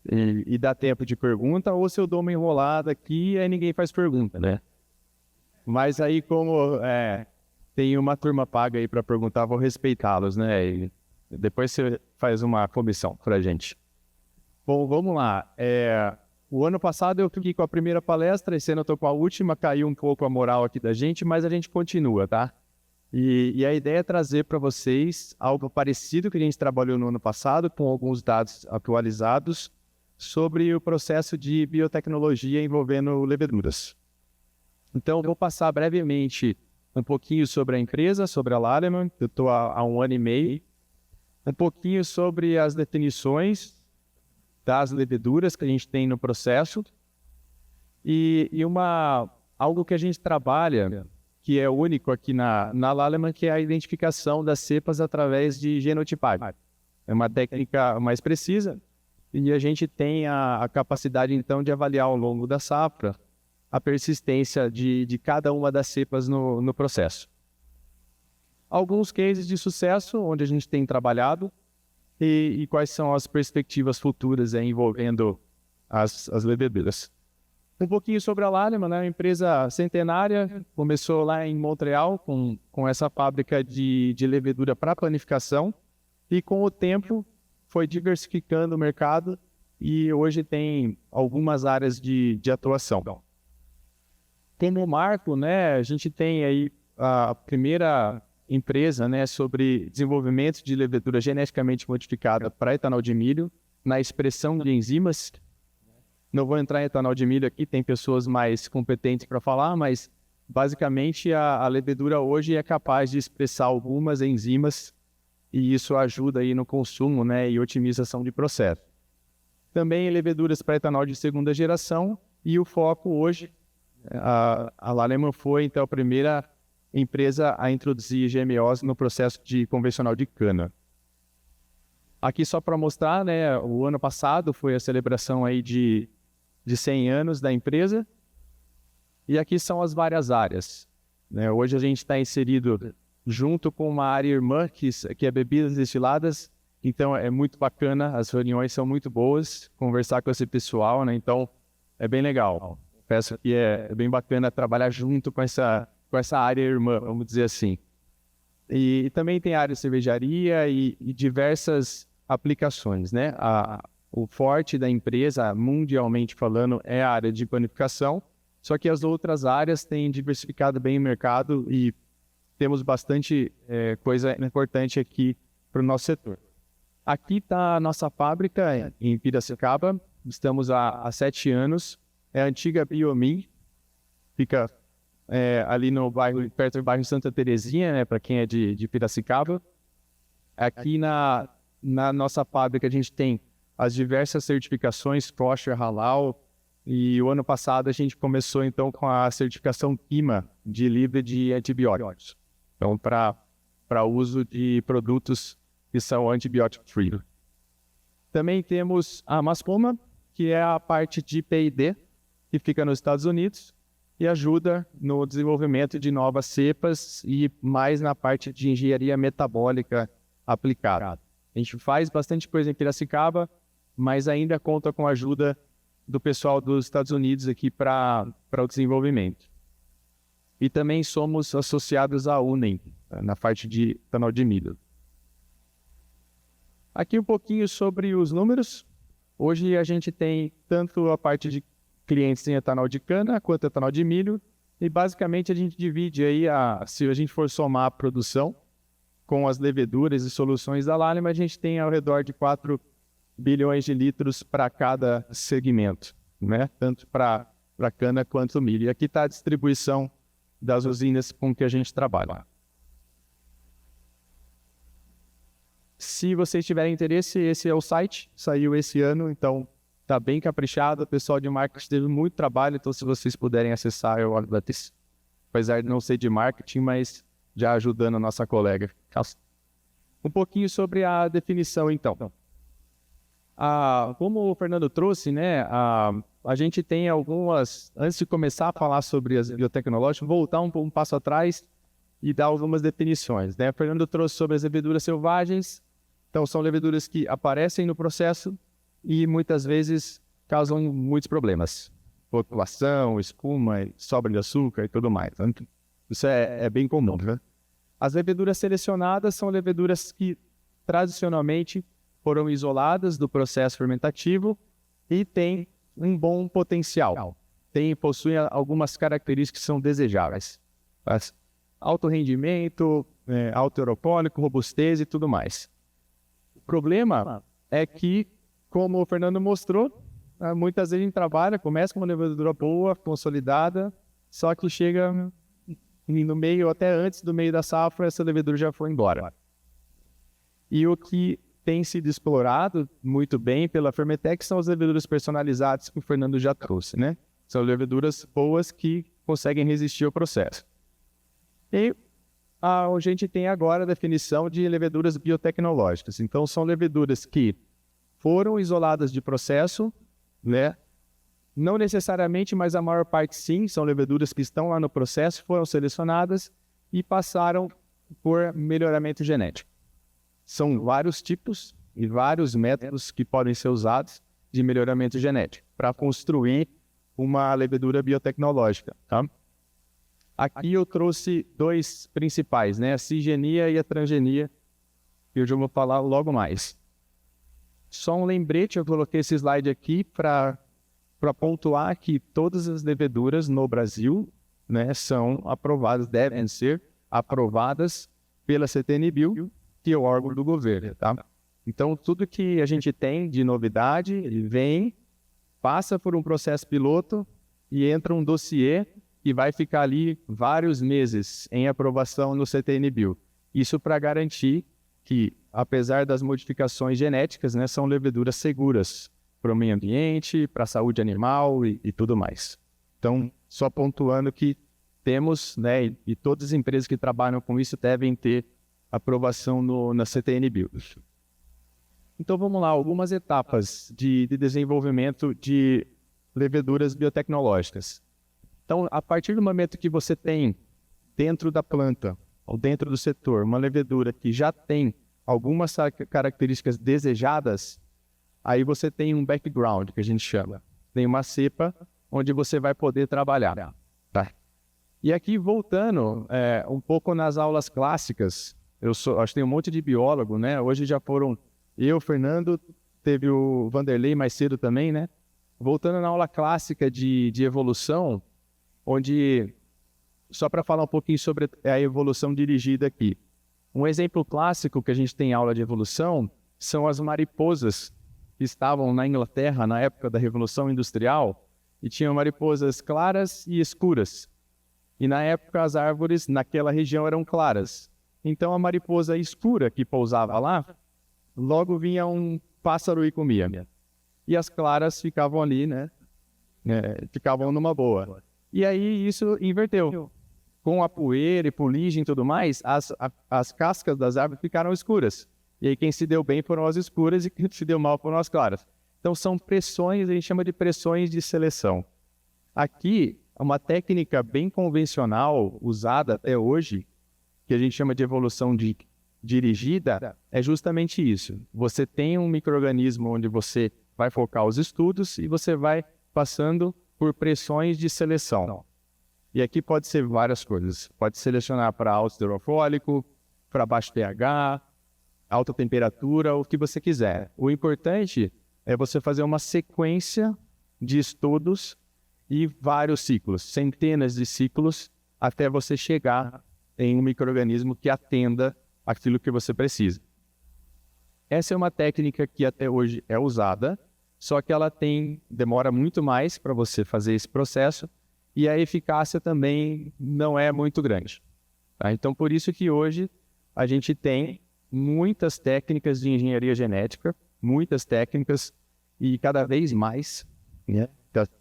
E dar tempo de pergunta, ou se eu dou uma enrolada aqui e aí ninguém faz pergunta, né? Mas aí, como tem uma turma paga aí para perguntar, vou respeitá-los, né? E depois você faz uma comissão para a gente. Bom, vamos lá. O ano passado eu fiquei com a primeira palestra, esse ano eu estou com a última, caiu um pouco a moral aqui da gente, mas a gente continua, tá? E a ideia é trazer para vocês algo parecido que a gente trabalhou no ano passado, com alguns dados atualizados sobre o processo de biotecnologia envolvendo leveduras. Então, eu vou passar brevemente um pouquinho sobre a empresa, sobre a Lallemand, eu estou há 1 ano e meio, um pouquinho sobre as definições das leveduras que a gente tem no processo e algo que a gente trabalha, que é único aqui na Lallemand, que é a identificação das cepas através de genotipagem. É uma técnica mais precisa e a gente tem a capacidade, então, de avaliar ao longo da safra a persistência de cada uma das cepas no processo. Alguns cases de sucesso onde a gente tem trabalhado e quais são as perspectivas futuras envolvendo as leveduras. Um pouquinho sobre a Lallemand, né? Uma empresa centenária, começou lá em Montreal com essa fábrica de levedura para planificação e com o tempo foi diversificando o mercado e hoje tem algumas áreas de atuação. Como marco, né, a gente tem aí a primeira empresa, né, sobre desenvolvimento de levedura geneticamente modificada para etanol de milho, na expressão de enzimas. Não vou entrar em etanol de milho aqui, tem pessoas mais competentes para falar, mas basicamente a levedura hoje é capaz de expressar algumas enzimas e isso ajuda aí no consumo, né, e otimização de processo. Também leveduras para etanol de segunda geração e o foco hoje, a Lallemand foi então a primeira empresa a introduzir GMOs no processo de convencional de cana. Aqui só para mostrar, né, o ano passado foi a celebração aí de 100 anos da empresa. E aqui são as várias áreas. né? Hoje a gente está inserido junto com uma área irmã, que é bebidas destiladas. Então é muito bacana, as reuniões são muito boas, conversar com esse pessoal, né? Então é bem legal. Peço que é bem bacana trabalhar junto com essa área irmã, vamos dizer assim. E também tem a área de cervejaria e diversas aplicações, né? O forte da empresa, mundialmente falando, é a área de panificação, só que as outras áreas têm diversificado bem o mercado e temos bastante coisa importante aqui para o nosso setor. Aqui está a nossa fábrica em Piracicaba, estamos há 7 anos, é a antiga Biomin, fica ali no bairro, perto do bairro Santa Terezinha, né, para quem é de Piracicaba. Aqui na nossa fábrica a gente tem as diversas certificações kosher, halal, e o ano passado a gente começou então com a certificação IMA de livre de antibióticos. Então, para uso de produtos que são antibiótico free. Também temos a Maspoma, que é a parte de P&D, que fica nos Estados Unidos e ajuda no desenvolvimento de novas cepas e mais na parte de engenharia metabólica aplicada. A gente faz bastante coisa em Piracicaba, mas ainda conta com a ajuda do pessoal dos Estados Unidos aqui para o desenvolvimento. E também somos associados à UNEM, na parte de etanol de milho. Aqui um pouquinho sobre os números. Hoje a gente tem tanto a parte de clientes em etanol de cana quanto etanol de milho. E basicamente a gente divide aí, se a gente for somar a produção com as leveduras e soluções da Lallemand, a gente tem ao redor de 4 bilhões de litros para cada segmento, né? Tanto para cana quanto milho. E aqui está a distribuição das usinas com que a gente trabalha. Se vocês tiverem interesse, esse é o site, saiu esse ano, então está bem caprichado, o pessoal de marketing teve muito trabalho, então se vocês puderem acessar, eu agradeço. Apesar de não ser de marketing, mas já ajudando a nossa colega. Um pouquinho sobre a definição, então. Como o Fernando trouxe, né, a gente tem algumas, antes de começar a falar sobre as biotecnológicas, voltar um passo atrás e dar algumas definições, né? O Fernando trouxe sobre as leveduras selvagens, então são leveduras que aparecem no processo e muitas vezes causam muitos problemas. Floculação, espuma, sobra de açúcar e tudo mais. Então, isso é bem comum, né? As leveduras selecionadas são leveduras que tradicionalmente foram isoladas do processo fermentativo e têm um bom potencial. Possuem algumas características que são desejáveis. Alto rendimento, alto aeropólico, robustez e tudo mais. O problema é que, como o Fernando mostrou, muitas vezes a gente começa com uma levedura boa, consolidada, só que chega no meio, até antes do meio da safra, essa levedura já foi embora. E o que tem sido explorado muito bem pela Fermentec são as leveduras personalizadas que o Fernando já trouxe, né? São leveduras boas que conseguem resistir ao processo. E a gente tem agora a definição de leveduras biotecnológicas. Então, são leveduras que foram isoladas de processo, né? Não necessariamente, mas a maior parte sim, são leveduras que estão lá no processo, foram selecionadas e passaram por melhoramento genético. São vários tipos e vários métodos que podem ser usados de melhoramento genético para construir uma levedura biotecnológica, tá? Aqui eu trouxe 2 principais, né? A cisgenia e a transgenia, que eu já vou falar logo mais. Só um lembrete, eu coloquei esse slide aqui para pontuar que todas as leveduras no Brasil, né, são aprovadas, devem ser aprovadas pela CTN-Bio, que é o órgão do governo, tá? Então, tudo que a gente tem de novidade, ele vem, passa por um processo piloto e entra um dossiê e vai ficar ali vários meses em aprovação no CTN-Bio. Isso para garantir que, apesar das modificações genéticas, né, são leveduras seguras para o meio ambiente, para a saúde animal e tudo mais. Então, só pontuando que temos, né, e todas as empresas que trabalham com isso devem ter aprovação na CTN-Bio. Então, vamos lá, algumas etapas de desenvolvimento de leveduras biotecnológicas. Então, a partir do momento que você tem dentro da planta ou dentro do setor, uma levedura que já tem algumas características desejadas, aí você tem um background, que a gente chama. Tem uma cepa onde você vai poder trabalhar. Tá? E aqui, voltando um pouco nas aulas clássicas, acho que tem um monte de biólogo, né? Hoje já foram eu, Fernando, teve o Vanderlei mais cedo também, né? Voltando na aula clássica de evolução, onde, só para falar um pouquinho sobre a evolução dirigida aqui. Um exemplo clássico que a gente tem em aula de evolução são as mariposas que estavam na Inglaterra na época da Revolução Industrial e tinham mariposas claras e escuras. E na época as árvores naquela região eram claras. Então a mariposa escura que pousava lá, logo vinha um pássaro e comia. E as claras ficavam ali, né? Ficavam numa boa. E aí isso inverteu. Com a poeira e fuligem e tudo mais, as cascas das árvores ficaram escuras. E aí quem se deu bem foram as escuras e quem se deu mal foram as claras. Então são pressões, a gente chama de pressões de seleção. Aqui, uma técnica bem convencional usada até hoje, que a gente chama de evolução dirigida, é justamente isso. Você tem um micro-organismo onde você vai focar os estudos e você vai passando por pressões de seleção. E aqui pode ser várias coisas. Pode selecionar para alto teor alcoólico, para baixo pH, alta temperatura, o que você quiser. O importante é você fazer uma sequência de estudos e vários ciclos, centenas de ciclos, até você chegar em um micro-organismo que atenda aquilo que você precisa. Essa é uma técnica que até hoje é usada, só que ela demora muito mais para você fazer esse processo e a eficácia também não é muito grande. Tá? Então, por isso que hoje a gente tem muitas técnicas de engenharia genética, muitas técnicas, e cada vez mais, né,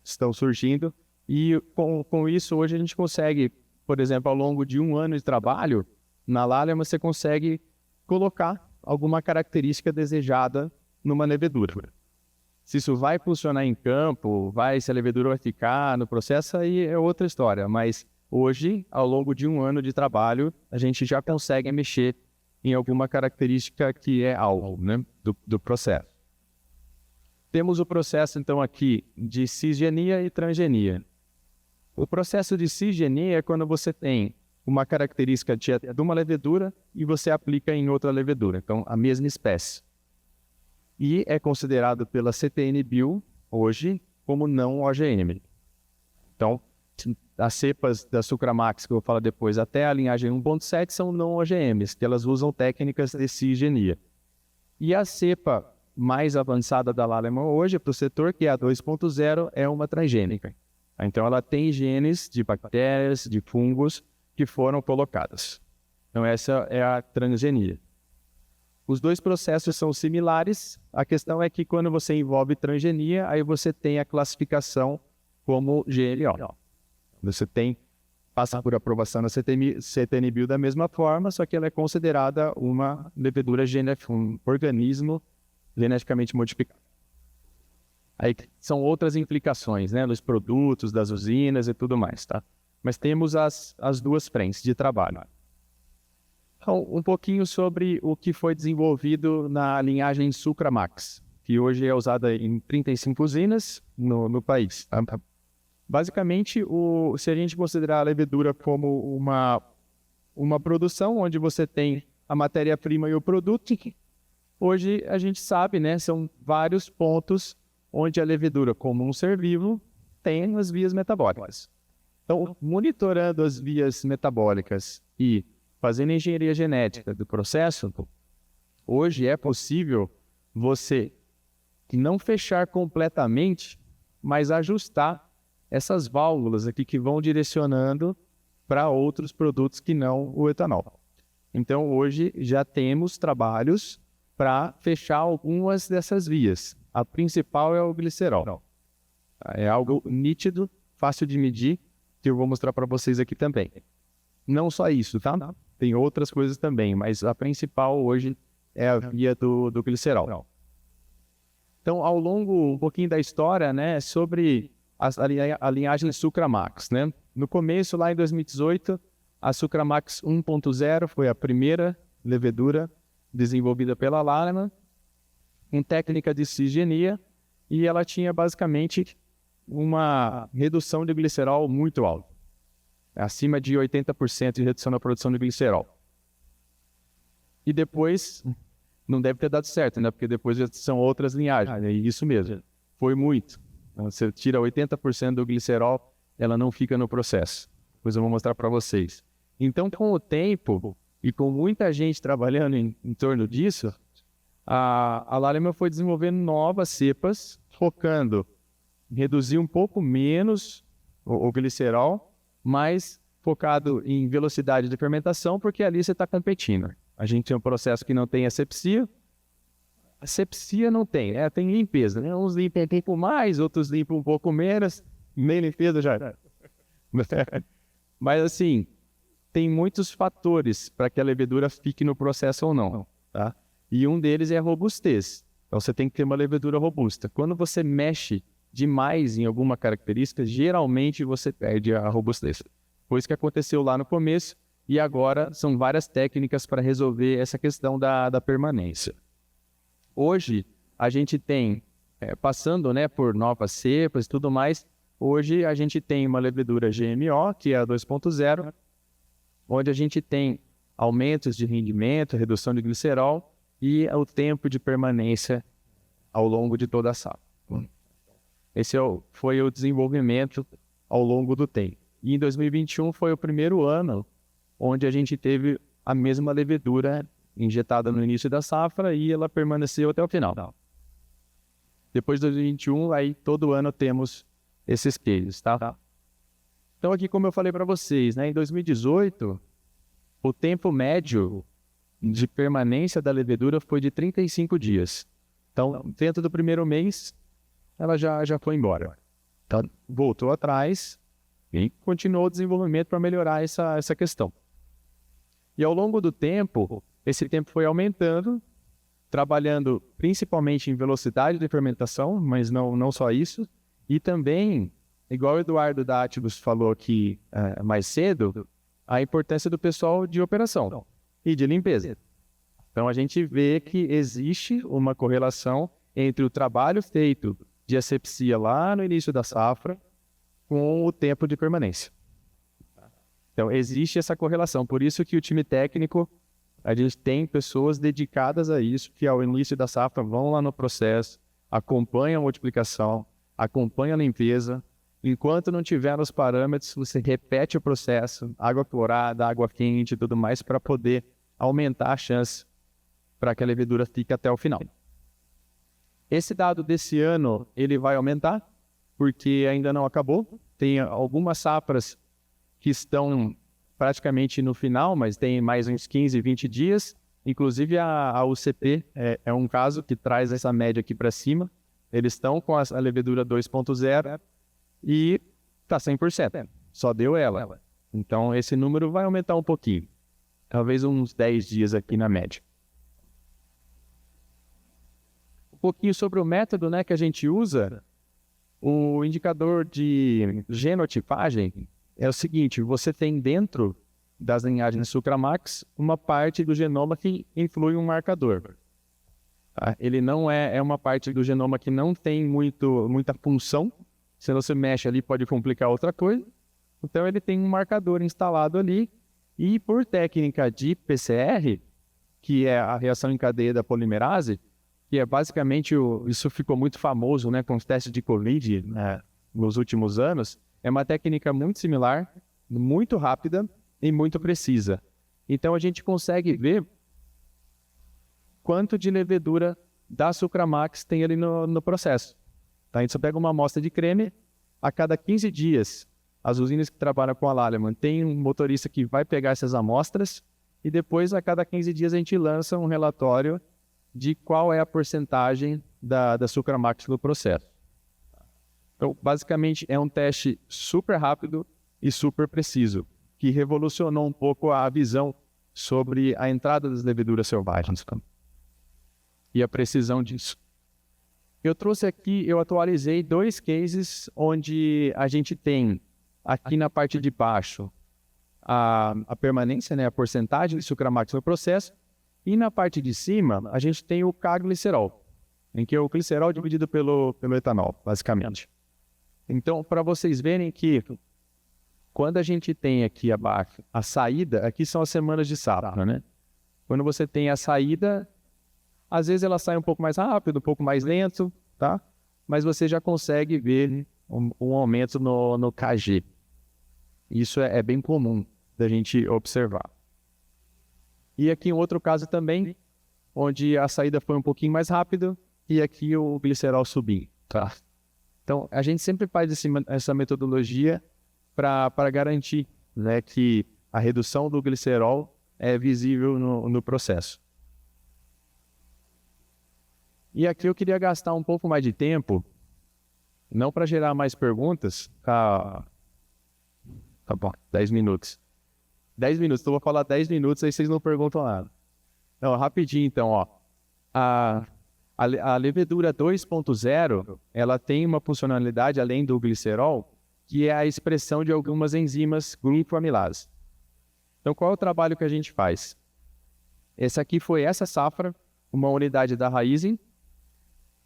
estão surgindo. E com isso, hoje a gente consegue, por exemplo, ao longo de um ano de trabalho, na Lallema você consegue colocar alguma característica desejada numa levedura. Se isso vai funcionar em campo, se a levedura vai ficar no processo, aí é outra história. Mas hoje, ao longo de um ano de trabalho, a gente já consegue mexer em alguma característica que é alvo, né, do processo. Temos o processo, então, aqui de cisgenia e transgenia. O processo de cisgenia é quando você tem uma característica de uma levedura e você aplica em outra levedura, então a mesma espécie. E é considerado pela CTN-Bio, hoje, como não OGM. Então, as cepas da Sucramax, que eu vou falar depois, até a linhagem 1.7 são não OGMs, que elas usam técnicas de cisgenia. E a cepa mais avançada da Lallema hoje, para o setor, que é a 2.0, é uma transgênica. Então, ela tem genes de bactérias, de fungos, que foram colocadas. Então, essa é a transgenia. Os dois processos são similares, a questão é que quando você envolve transgenia, aí você tem a classificação como GLO. Você passa por aprovação na CTN-Bio da mesma forma, só que ela é considerada uma levedura um organismo geneticamente modificado. Aí são outras implicações, né, nos produtos, das usinas e tudo mais, tá? Mas temos as duas frentes de trabalho. Então, um pouquinho sobre o que foi desenvolvido na linhagem Sucramax, que hoje é usada em 35 usinas no país. Basicamente, se a gente considerar a levedura como uma produção onde você tem a matéria-prima e o produto, hoje a gente sabe, né, são vários pontos onde a levedura, como um ser vivo, tem as vias metabólicas. Então, monitorando as vias metabólicas e fazendo engenharia genética do processo, hoje é possível você não fechar completamente, mas ajustar essas válvulas aqui que vão direcionando para outros produtos que não o etanol. Então, hoje já temos trabalhos para fechar algumas dessas vias. A principal é o glicerol. É algo nítido, fácil de medir, que eu vou mostrar para vocês aqui também. Não só isso, tá? Tem outras coisas também, mas a principal hoje é a via do glicerol. Então, ao longo um pouquinho da história, né, sobre a linhagem Sucramax, né? No começo, lá em 2018, A Sucramax 1.0 foi a primeira levedura desenvolvida pela Lallemand, com técnica de cisgenia, e ela tinha basicamente uma redução de glicerol muito alta, acima de 80% de redução na produção de glicerol. E depois, não deve ter dado certo, né? Porque depois já são outras linhagens, é isso mesmo, foi muito. Você tira 80% do glicerol, ela não fica no processo. Depois eu vou mostrar para vocês. Então, com o tempo, e com muita gente trabalhando em torno disso, a Lallemand foi desenvolvendo novas cepas, focando em reduzir um pouco menos o glicerol, mas focado em velocidade de fermentação, porque ali você está competindo. A gente tem um processo que não tem asepsia. Asepsia não tem, né? Tem limpeza, né? Uns limpam um pouco mais, outros limpam um pouco menos, nem limpeza já. Mas assim, tem muitos fatores para que a levedura fique no processo ou não, tá? E um deles é a robustez. Então você tem que ter uma levedura robusta. Quando você mexe demais em alguma característica, geralmente você perde a robustez. Foi isso que aconteceu lá no começo, e agora são várias técnicas para resolver essa questão da permanência. Hoje, a gente tem, passando, né, por novas cepas e tudo mais, hoje a gente tem uma levedura GMO, que é a 2.0, onde a gente tem aumentos de rendimento, redução de glicerol e o tempo de permanência ao longo de toda a safra. Esse foi o desenvolvimento ao longo do tempo. E em 2021 foi o primeiro ano onde a gente teve a mesma levedura injetada no início da safra e ela permaneceu até o final. Depois de 2021, aí todo ano temos esses cases, tá? Então aqui, como eu falei para vocês, né, em 2018, o tempo médio de permanência da levedura foi de 35 dias. Então, dentro do primeiro mês, ela já foi embora. Então, voltou atrás e continuou o desenvolvimento para melhorar essa questão. E ao longo do tempo, esse tempo foi aumentando, trabalhando principalmente em velocidade de fermentação, mas não só isso, e também, igual o Eduardo da Atibus falou aqui mais cedo, a importância do pessoal de operação e de limpeza. Então a gente vê que existe uma correlação entre o trabalho feito de asepsia lá no início da safra com o tempo de permanência. Então existe essa correlação, por isso que o time técnico, a gente tem pessoas dedicadas a isso, que ao início da safra vão lá no processo, acompanham a multiplicação, acompanham a limpeza. Enquanto não tiver os parâmetros, você repete o processo, água clorada, água quente e tudo mais, para poder aumentar a chance para que a levedura fique até o final. Esse dado desse ano, ele vai aumentar, porque ainda não acabou. Tem algumas safras que estão praticamente no final, mas tem mais uns 15, 20 dias. Inclusive a UCP é um caso que traz essa média aqui para cima. Eles estão com a levedura 2.0 e está 100%. Só deu ela. Então esse número vai aumentar um pouquinho. Talvez uns 10 dias aqui na média. Um pouquinho sobre o método, né, que a gente usa. O indicador de genotipagem é o seguinte: você tem dentro das linhagens Sucramax uma parte do genoma que influi um marcador. Tá? Ele não é uma parte do genoma que não tem muita função. Se você mexe ali pode complicar outra coisa. Então ele tem um marcador instalado ali e por técnica de PCR, que é a reação em cadeia da polimerase, que é basicamente, isso ficou muito famoso, né, com os testes de Covid, né, nos últimos anos, é uma técnica muito similar, muito rápida e muito precisa. Então a gente consegue ver quanto de levedura da Sucramax tem ali no processo. Tá? A gente só pega uma amostra de creme, a cada 15 dias, as usinas que trabalham com a Lallemand tem um motorista que vai pegar essas amostras e depois a cada 15 dias a gente lança um relatório de qual é a porcentagem da Sucramax no processo. Então, basicamente, é um teste super rápido e super preciso, que revolucionou um pouco a visão sobre a entrada das leveduras selvagens e a precisão disso. Eu trouxe aqui, eu atualizei 2 cases onde a gente tem, aqui na parte de baixo, a permanência, né, a porcentagem de sucramax no processo. E na parte de cima, a gente tem o K-glicerol, em que é o glicerol dividido pelo etanol, basicamente. Então, para vocês verem que quando a gente tem aqui abaixo a saída, aqui são as semanas de safra, né? Quando você tem a saída, às vezes ela sai um pouco mais rápido, um pouco mais lento, tá? Mas você já consegue ver um aumento no KG. Isso é bem comum da gente observar. E aqui um outro caso também, onde a saída foi um pouquinho mais rápida e aqui o glicerol subiu, tá? Então, a gente sempre faz essa metodologia para garantir, né, que a redução do glicerol é visível no processo. E aqui eu queria gastar um pouco mais de tempo, não para gerar mais perguntas, tá bom, 10 minutos. 10 minutos, então eu vou falar 10 minutos, aí vocês não perguntam nada. Não, rapidinho então, ó. A levedura 2.0, ela tem uma funcionalidade, além do glicerol, que é a expressão de algumas enzimas glicoamilase. Então, qual é o trabalho que a gente faz? Essa aqui foi essa safra, uma unidade da Raízen,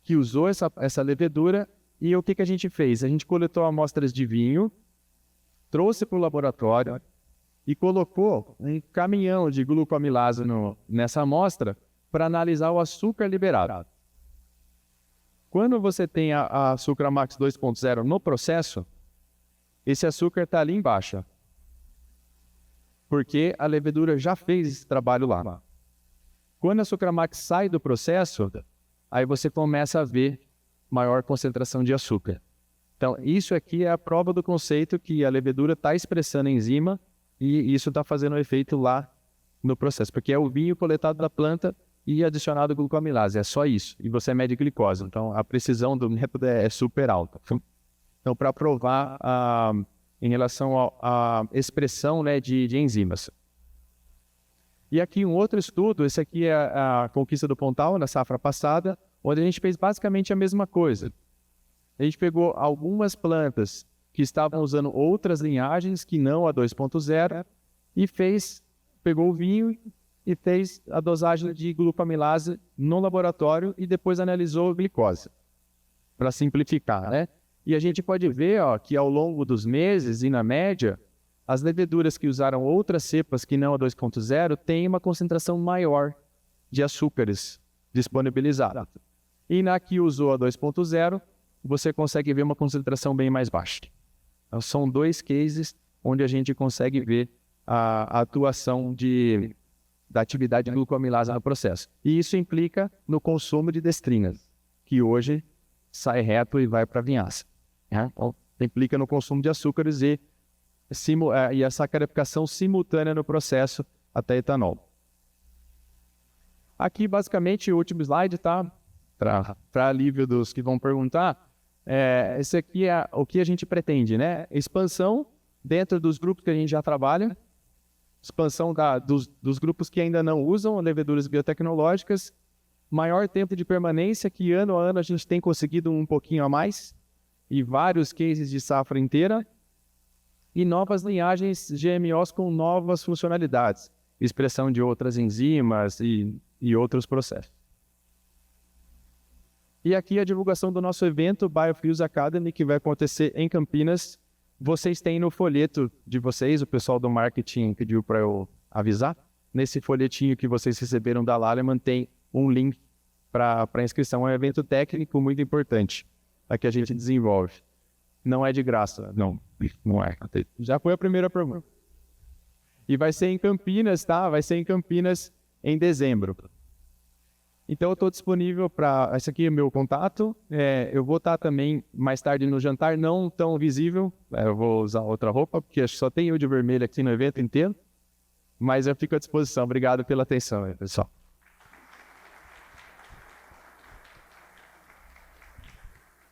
que usou essa levedura, e o que a gente fez? A gente coletou amostras de vinho, trouxe para o laboratório e colocou um caminhão de glucoamilase nessa amostra para analisar o açúcar liberado. Quando você tem a Sucramax 2.0 no processo, esse açúcar está ali embaixo, porque a levedura já fez esse trabalho lá. Quando a Sucramax sai do processo, aí você começa a ver maior concentração de açúcar. Então, isso aqui é a prova do conceito que a levedura está expressando a enzima e isso está fazendo um efeito lá no processo, porque é o vinho coletado da planta e adicionado glucoamilase, é só isso. E você mede glicose, então a precisão do método é super alta. Então, para provar em relação à expressão, né, de enzimas. E aqui um outro estudo, esse aqui é a conquista do Pontal, na safra passada, onde a gente fez basicamente a mesma coisa. A gente pegou algumas plantas que estavam usando outras linhagens que não a 2.0 e pegou o vinho e fez a dosagem de glucoamilase no laboratório e depois analisou a glicose, para simplificar, né? E a gente pode ver, ó, que ao longo dos meses e na média, as leveduras que usaram outras cepas que não a 2.0 têm uma concentração maior de açúcares disponibilizados. E na que usou a 2.0, você consegue ver uma concentração bem mais baixa. Então, são dois cases onde a gente consegue ver a atuação da atividade glucoamilase no processo. E isso implica no consumo de destrinas, que hoje sai reto e vai para a vinhaça. Então, implica no consumo de açúcares e a sacarificação simultânea no processo até etanol. Aqui, basicamente, o último slide, tá? Para alívio dos que vão perguntar, esse aqui é o que a gente pretende, né? Expansão dentro dos grupos que a gente já trabalha, expansão dos grupos que ainda não usam leveduras biotecnológicas, maior tempo de permanência, que ano a ano a gente tem conseguido um pouquinho a mais, e vários cases de safra inteira, e novas linhagens GMOs com novas funcionalidades, expressão de outras enzimas e outros processos. E aqui a divulgação do nosso evento Biofuels Academy, que vai acontecer em Campinas. Vocês têm no folheto de vocês, o pessoal do marketing pediu para eu avisar. Nesse folhetinho que vocês receberam da Lallemand tem um link para inscrição. É um evento técnico muito importante, que a gente desenvolve. Não é de graça, não é. Já foi a primeira pergunta. E vai ser em Campinas, tá? Vai ser em Campinas em dezembro. Então eu estou disponível para... Esse aqui é o meu contato. Eu vou estar também mais tarde no jantar, não tão visível. Eu vou usar outra roupa, porque só tem eu de vermelho aqui no evento inteiro. Mas eu fico à disposição. Obrigado pela atenção, pessoal.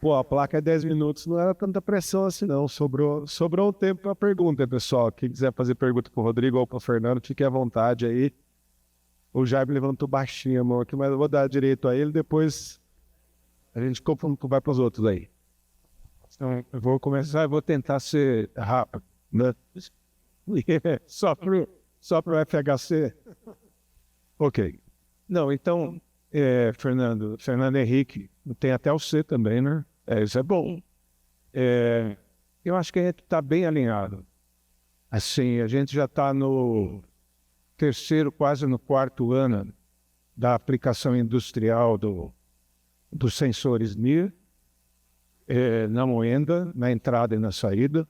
Pô, a placa é 10 minutos, não era tanta pressão assim não. Sobrou um tempo para pergunta, pessoal. Quem quiser fazer pergunta para o Rodrigo ou para o Fernando, fique à vontade aí. O Jaime levantou baixinho a mão aqui, mas eu vou dar direito a ele, depois a gente vai para os outros aí. Então, eu vou começar, eu vou tentar ser rápido, né? Só pro FHC? Ok. Não, então, Fernando Henrique, tem até o C também, né? Isso é bom. Eu acho que a gente está bem alinhado. Assim, a gente já está no terceiro, quase no quarto ano da aplicação industrial dos sensores NIR, na moenda, na entrada e na saída,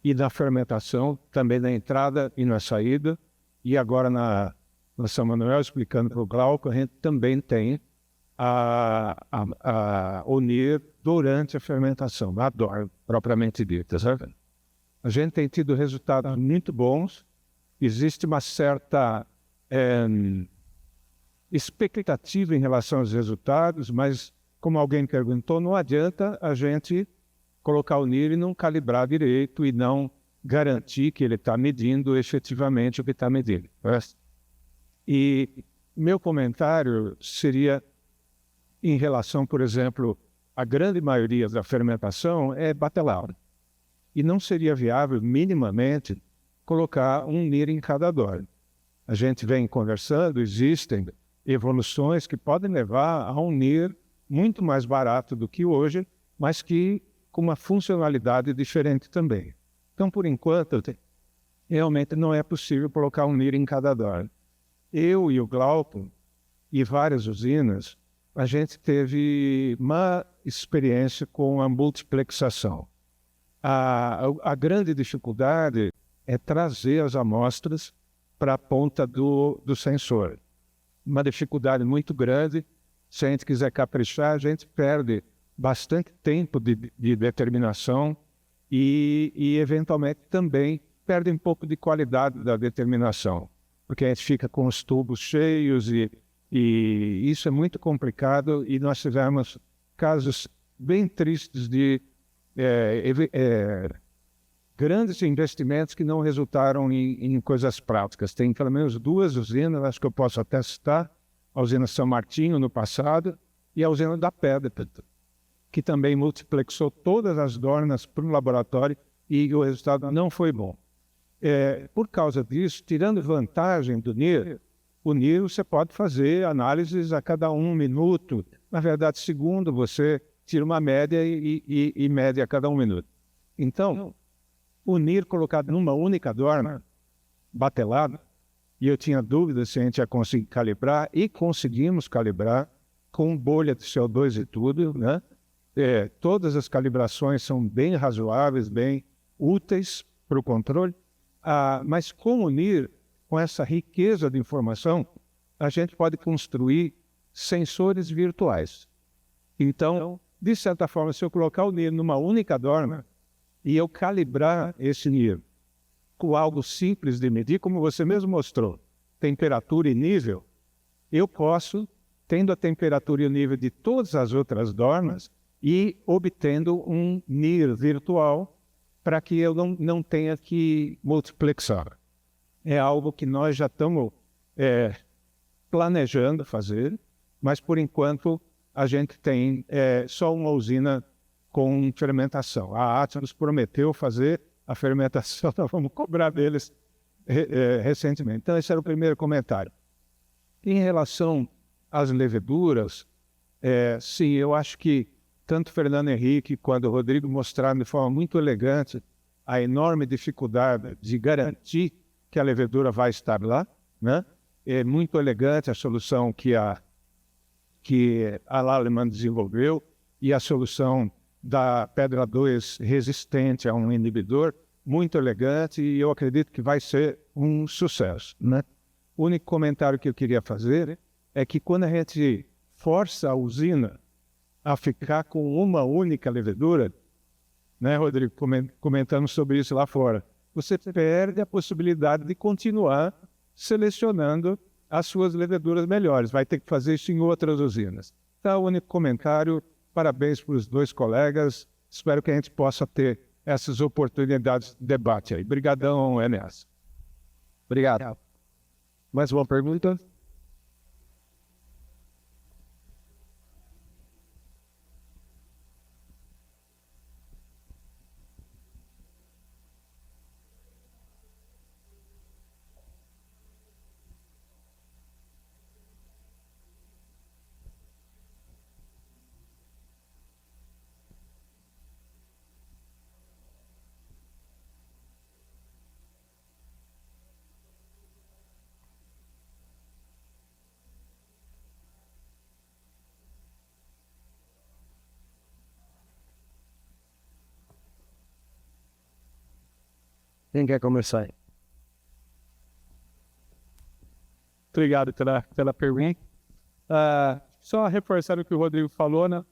e na fermentação, também na entrada e na saída, e agora na São Manuel, explicando para o Glauco, a gente também tem o NIR durante a fermentação, a DOR, propriamente dita, certo? A gente tem tido resultados muito bons, existe uma certa expectativa em relação aos resultados, mas, como alguém perguntou, não adianta a gente colocar o NIR e não calibrar direito e não garantir que ele está medindo efetivamente o que está medindo. E meu comentário seria em relação, por exemplo, a grande maioria da fermentação é batelada. E não seria viável, minimamente, colocar um NIR em cada DOR. A gente vem conversando, existem evoluções que podem levar a um NIR muito mais barato do que hoje, mas que com uma funcionalidade diferente também. Então, por enquanto, realmente não é possível colocar um NIR em cada DOR. Eu e o Glauco, e várias usinas, a gente teve uma experiência com a multiplexação. A grande dificuldade é trazer as amostras para a ponta do sensor. Uma dificuldade muito grande. Se a gente quiser caprichar, a gente perde bastante tempo de determinação e, eventualmente, também perde um pouco de qualidade da determinação, porque a gente fica com os tubos cheios e isso é muito complicado, e nós tivemos casos bem tristes de grandes investimentos que não resultaram em coisas práticas. Tem pelo menos duas usinas, acho que eu posso até citar, a usina São Martinho no passado e a usina da Pedra, que também multiplexou todas as dornas para o laboratório e o resultado não foi bom. Por causa disso, tirando vantagem do NIR, o NIR você pode fazer análises a cada 1 minuto. Na verdade, segundo, você tira uma média e mede a cada 1 minuto. Então, o NIR colocado numa única dorna, batelada, e eu tinha dúvida se a gente ia conseguir calibrar, e conseguimos calibrar com bolha de CO2 e tudo, né? Todas as calibrações são bem razoáveis, bem úteis para o controle, mas com o NIR, com essa riqueza de informação, a gente pode construir sensores virtuais. Então, de certa forma, se eu colocar o NIR numa única dorna e eu calibrar esse NIR com algo simples de medir, como você mesmo mostrou, temperatura e nível, eu posso, tendo a temperatura e o nível de todas as outras dornas, e obtendo um NIR virtual para que eu não tenha que multiplexar. É algo que nós já estamos planejando fazer, mas por enquanto a gente tem só uma usina com fermentação. A ATSA nos prometeu fazer a fermentação, nós vamos cobrar deles recentemente. Então esse era o primeiro comentário. Em relação às leveduras, sim, eu acho que tanto o Fernando Henrique quanto o Rodrigo mostraram de forma muito elegante a enorme dificuldade de garantir que a levedura vai estar lá, né? É muito elegante a solução que a Lallemand desenvolveu e a solução da pedra 2 resistente a um inibidor, muito elegante, e eu acredito que vai ser um sucesso, né? O único comentário que eu queria fazer é que quando a gente força a usina a ficar com uma única levedura, né, Rodrigo, comentando sobre isso lá fora, você perde a possibilidade de continuar selecionando as suas leveduras melhores. Vai ter que fazer isso em outras usinas. Então, o único comentário, parabéns para os dois colegas, espero que a gente possa ter essas oportunidades de debate aí. Obrigadão, Enéas. Obrigado. Mais uma pergunta? Quem quer começar? Obrigado pela pergunta. Só reforçar o que o Rodrigo falou, né?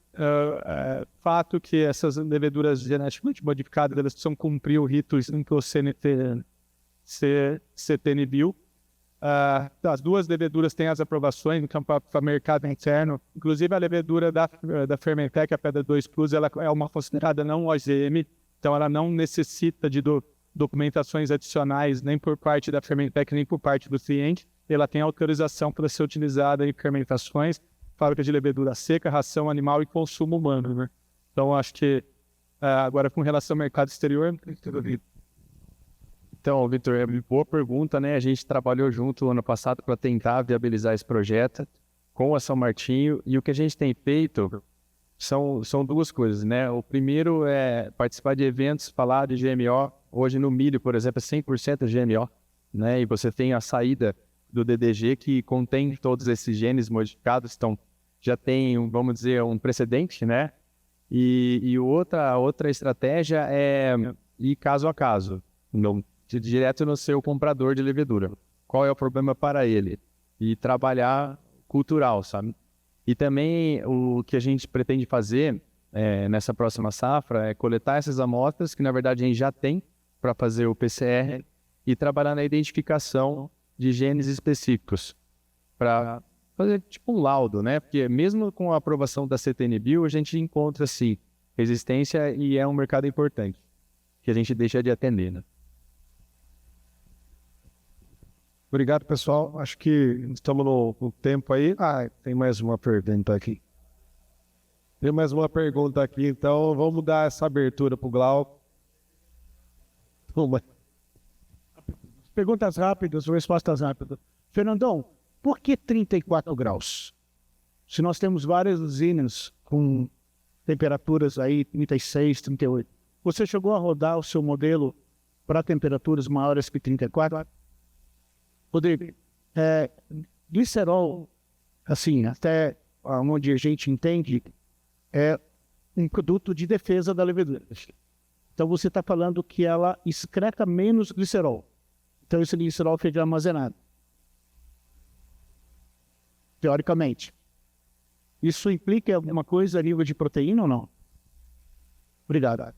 Fato que essas leveduras geneticamente modificadas, elas precisam cumprir o rito que o CTN-Bio. As duas leveduras têm as aprovações, então, para o mercado interno. Inclusive, a levedura da Fermentec, a Pedra 2 Plus, ela é uma considerada não OGM, então ela não necessita de documentações adicionais, nem por parte da Fermentec, nem por parte do cliente. Ela tem autorização para ser utilizada em fermentações, fábrica de levedura seca, ração animal e consumo humano, né? Então, acho que agora, com relação ao mercado exterior... Então, Vitor, boa pergunta, né? A gente trabalhou junto ano passado para tentar viabilizar esse projeto com a São Martinho, e o que a gente tem feito são duas coisas, né? O primeiro é participar de eventos, falar de GMO. Hoje no milho, por exemplo, é 100% GMO, né? E você tem a saída do DDG que contém todos esses genes modificados, então já tem, vamos dizer, um precedente, né? E outra estratégia é ir caso a caso, não direto no seu comprador de levedura. Qual é o problema para ele? E trabalhar cultural, sabe? E também o que a gente pretende fazer nessa próxima safra é coletar essas amostras, que na verdade a gente já tem para fazer o PCR, e trabalhar na identificação de genes específicos para fazer tipo um laudo, né? Porque mesmo com a aprovação da CTN-Bio, a gente encontra, sim, resistência, e é um mercado importante que a gente deixa de atender, né? Obrigado, pessoal. Acho que estamos no tempo aí. Tem mais uma pergunta aqui. Então vamos dar essa abertura para o Glauco. Perguntas rápidas, respostas rápidas. Fernandão, por que 34 graus? Se nós temos várias usinas com temperaturas aí 36, 38. Você chegou a rodar o seu modelo para temperaturas maiores que 34? Rodrigo, glicerol, assim, até onde a gente entende, é um produto de defesa da levedura. Então você está falando que ela excreta menos glicerol. Então esse glicerol fica armazenado. Teoricamente. Isso implica alguma coisa a nível de proteína ou não? Obrigado.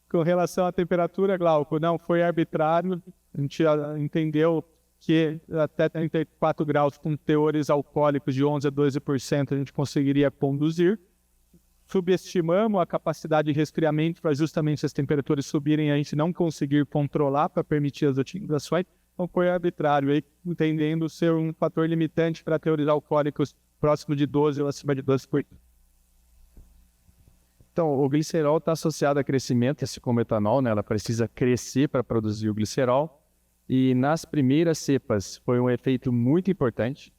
Com relação à temperatura, Glauco, não foi arbitrário. A gente entendeu que até 34 graus, com teores alcoólicos de 11% a 12%, a gente conseguiria conduzir. Subestimamos a capacidade de resfriamento para justamente as temperaturas subirem e a gente não conseguir controlar para permitir as otimizações. Então foi arbitrário, aí, entendendo ser um fator limitante para teores alcoólicos próximo de 12% ou acima de 12%. Então, o glicerol está associado a crescimento, assim como o etanol, né? Ela precisa crescer para produzir o glicerol. E nas primeiras cepas foi um efeito muito importante,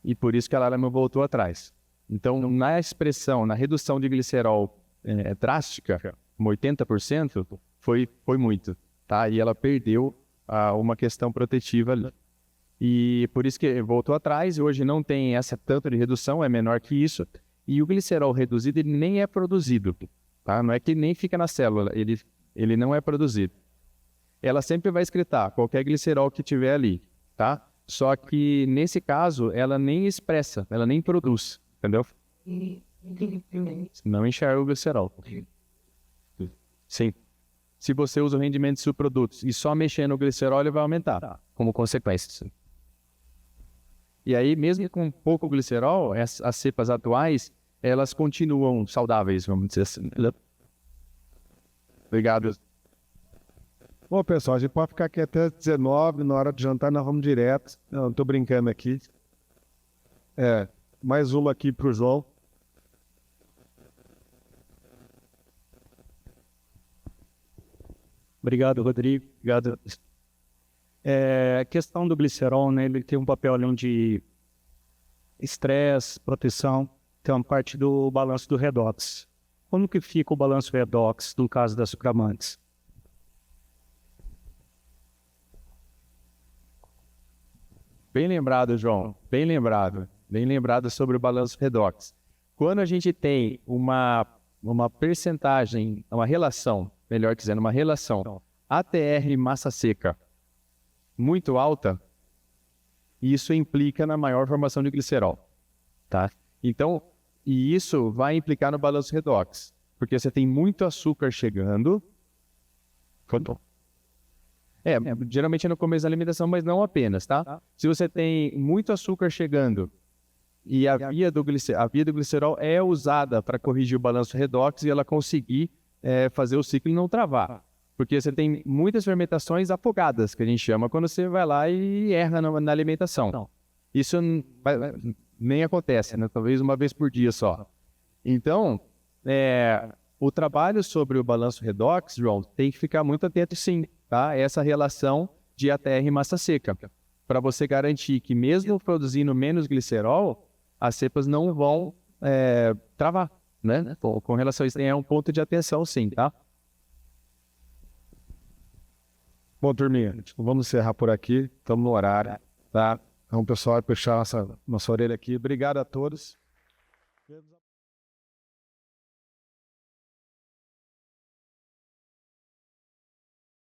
e por isso que ela não voltou atrás. Então, na expressão, na redução de glicerol drástica, como 80%, foi muito, tá? E ela perdeu uma questão protetiva ali. E por isso que voltou atrás, e hoje não tem essa tanto de redução, é menor que isso. E o glicerol reduzido, ele nem é produzido, tá? Não é que nem fica na célula, ele não é produzido. Ela sempre vai excretar qualquer glicerol que tiver ali, tá? Só que, nesse caso, ela nem expressa, ela nem produz, entendeu? Não enxerga o glicerol. Sim. Se você usa o rendimento de subprodutos e só mexer no glicerol, ele vai aumentar, como consequência. E aí, mesmo com pouco glicerol, as cepas atuais, elas continuam saudáveis, vamos dizer assim. Obrigado. Bom, pessoal, a gente pode ficar aqui até 19, na hora de jantar nós vamos direto. Não, estou brincando aqui. Mais uma aqui para o João. Obrigado, Rodrigo. Obrigado. A questão do glicerol, né, ele tem um papel ali de estresse, proteção, tem uma parte do balanço do redox. Como que fica o balanço redox no caso das sucramantes? Bem lembrado, João. Bem lembrado sobre o balanço redox. Quando a gente tem uma percentagem, uma relação, melhor dizendo, uma relação ATR massa seca muito alta, isso implica na maior formação de glicerol, tá? Então, e isso vai implicar no balanço redox, porque você tem muito açúcar chegando. Geralmente é no começo da alimentação, mas não apenas, tá? Se você tem muito açúcar chegando e a via do glicerol é usada para corrigir o balanço redox e ela conseguir fazer o ciclo e não travar. Porque você tem muitas fermentações afogadas, que a gente chama, quando você vai lá e erra na alimentação. Isso nem acontece, né? Talvez uma vez por dia só. Então, o trabalho sobre o balanço redox, João, tem que ficar muito atento sim, tá? Essa relação de ATR e massa seca, para você garantir que mesmo produzindo menos glicerol, as cepas não vão travar, né? Com relação a isso, é um ponto de atenção sim, tá? Bom, turminha, vamos encerrar por aqui. Estamos no horário, tá? Então, pessoal, vai puxar nossa orelha aqui. Obrigado a todos.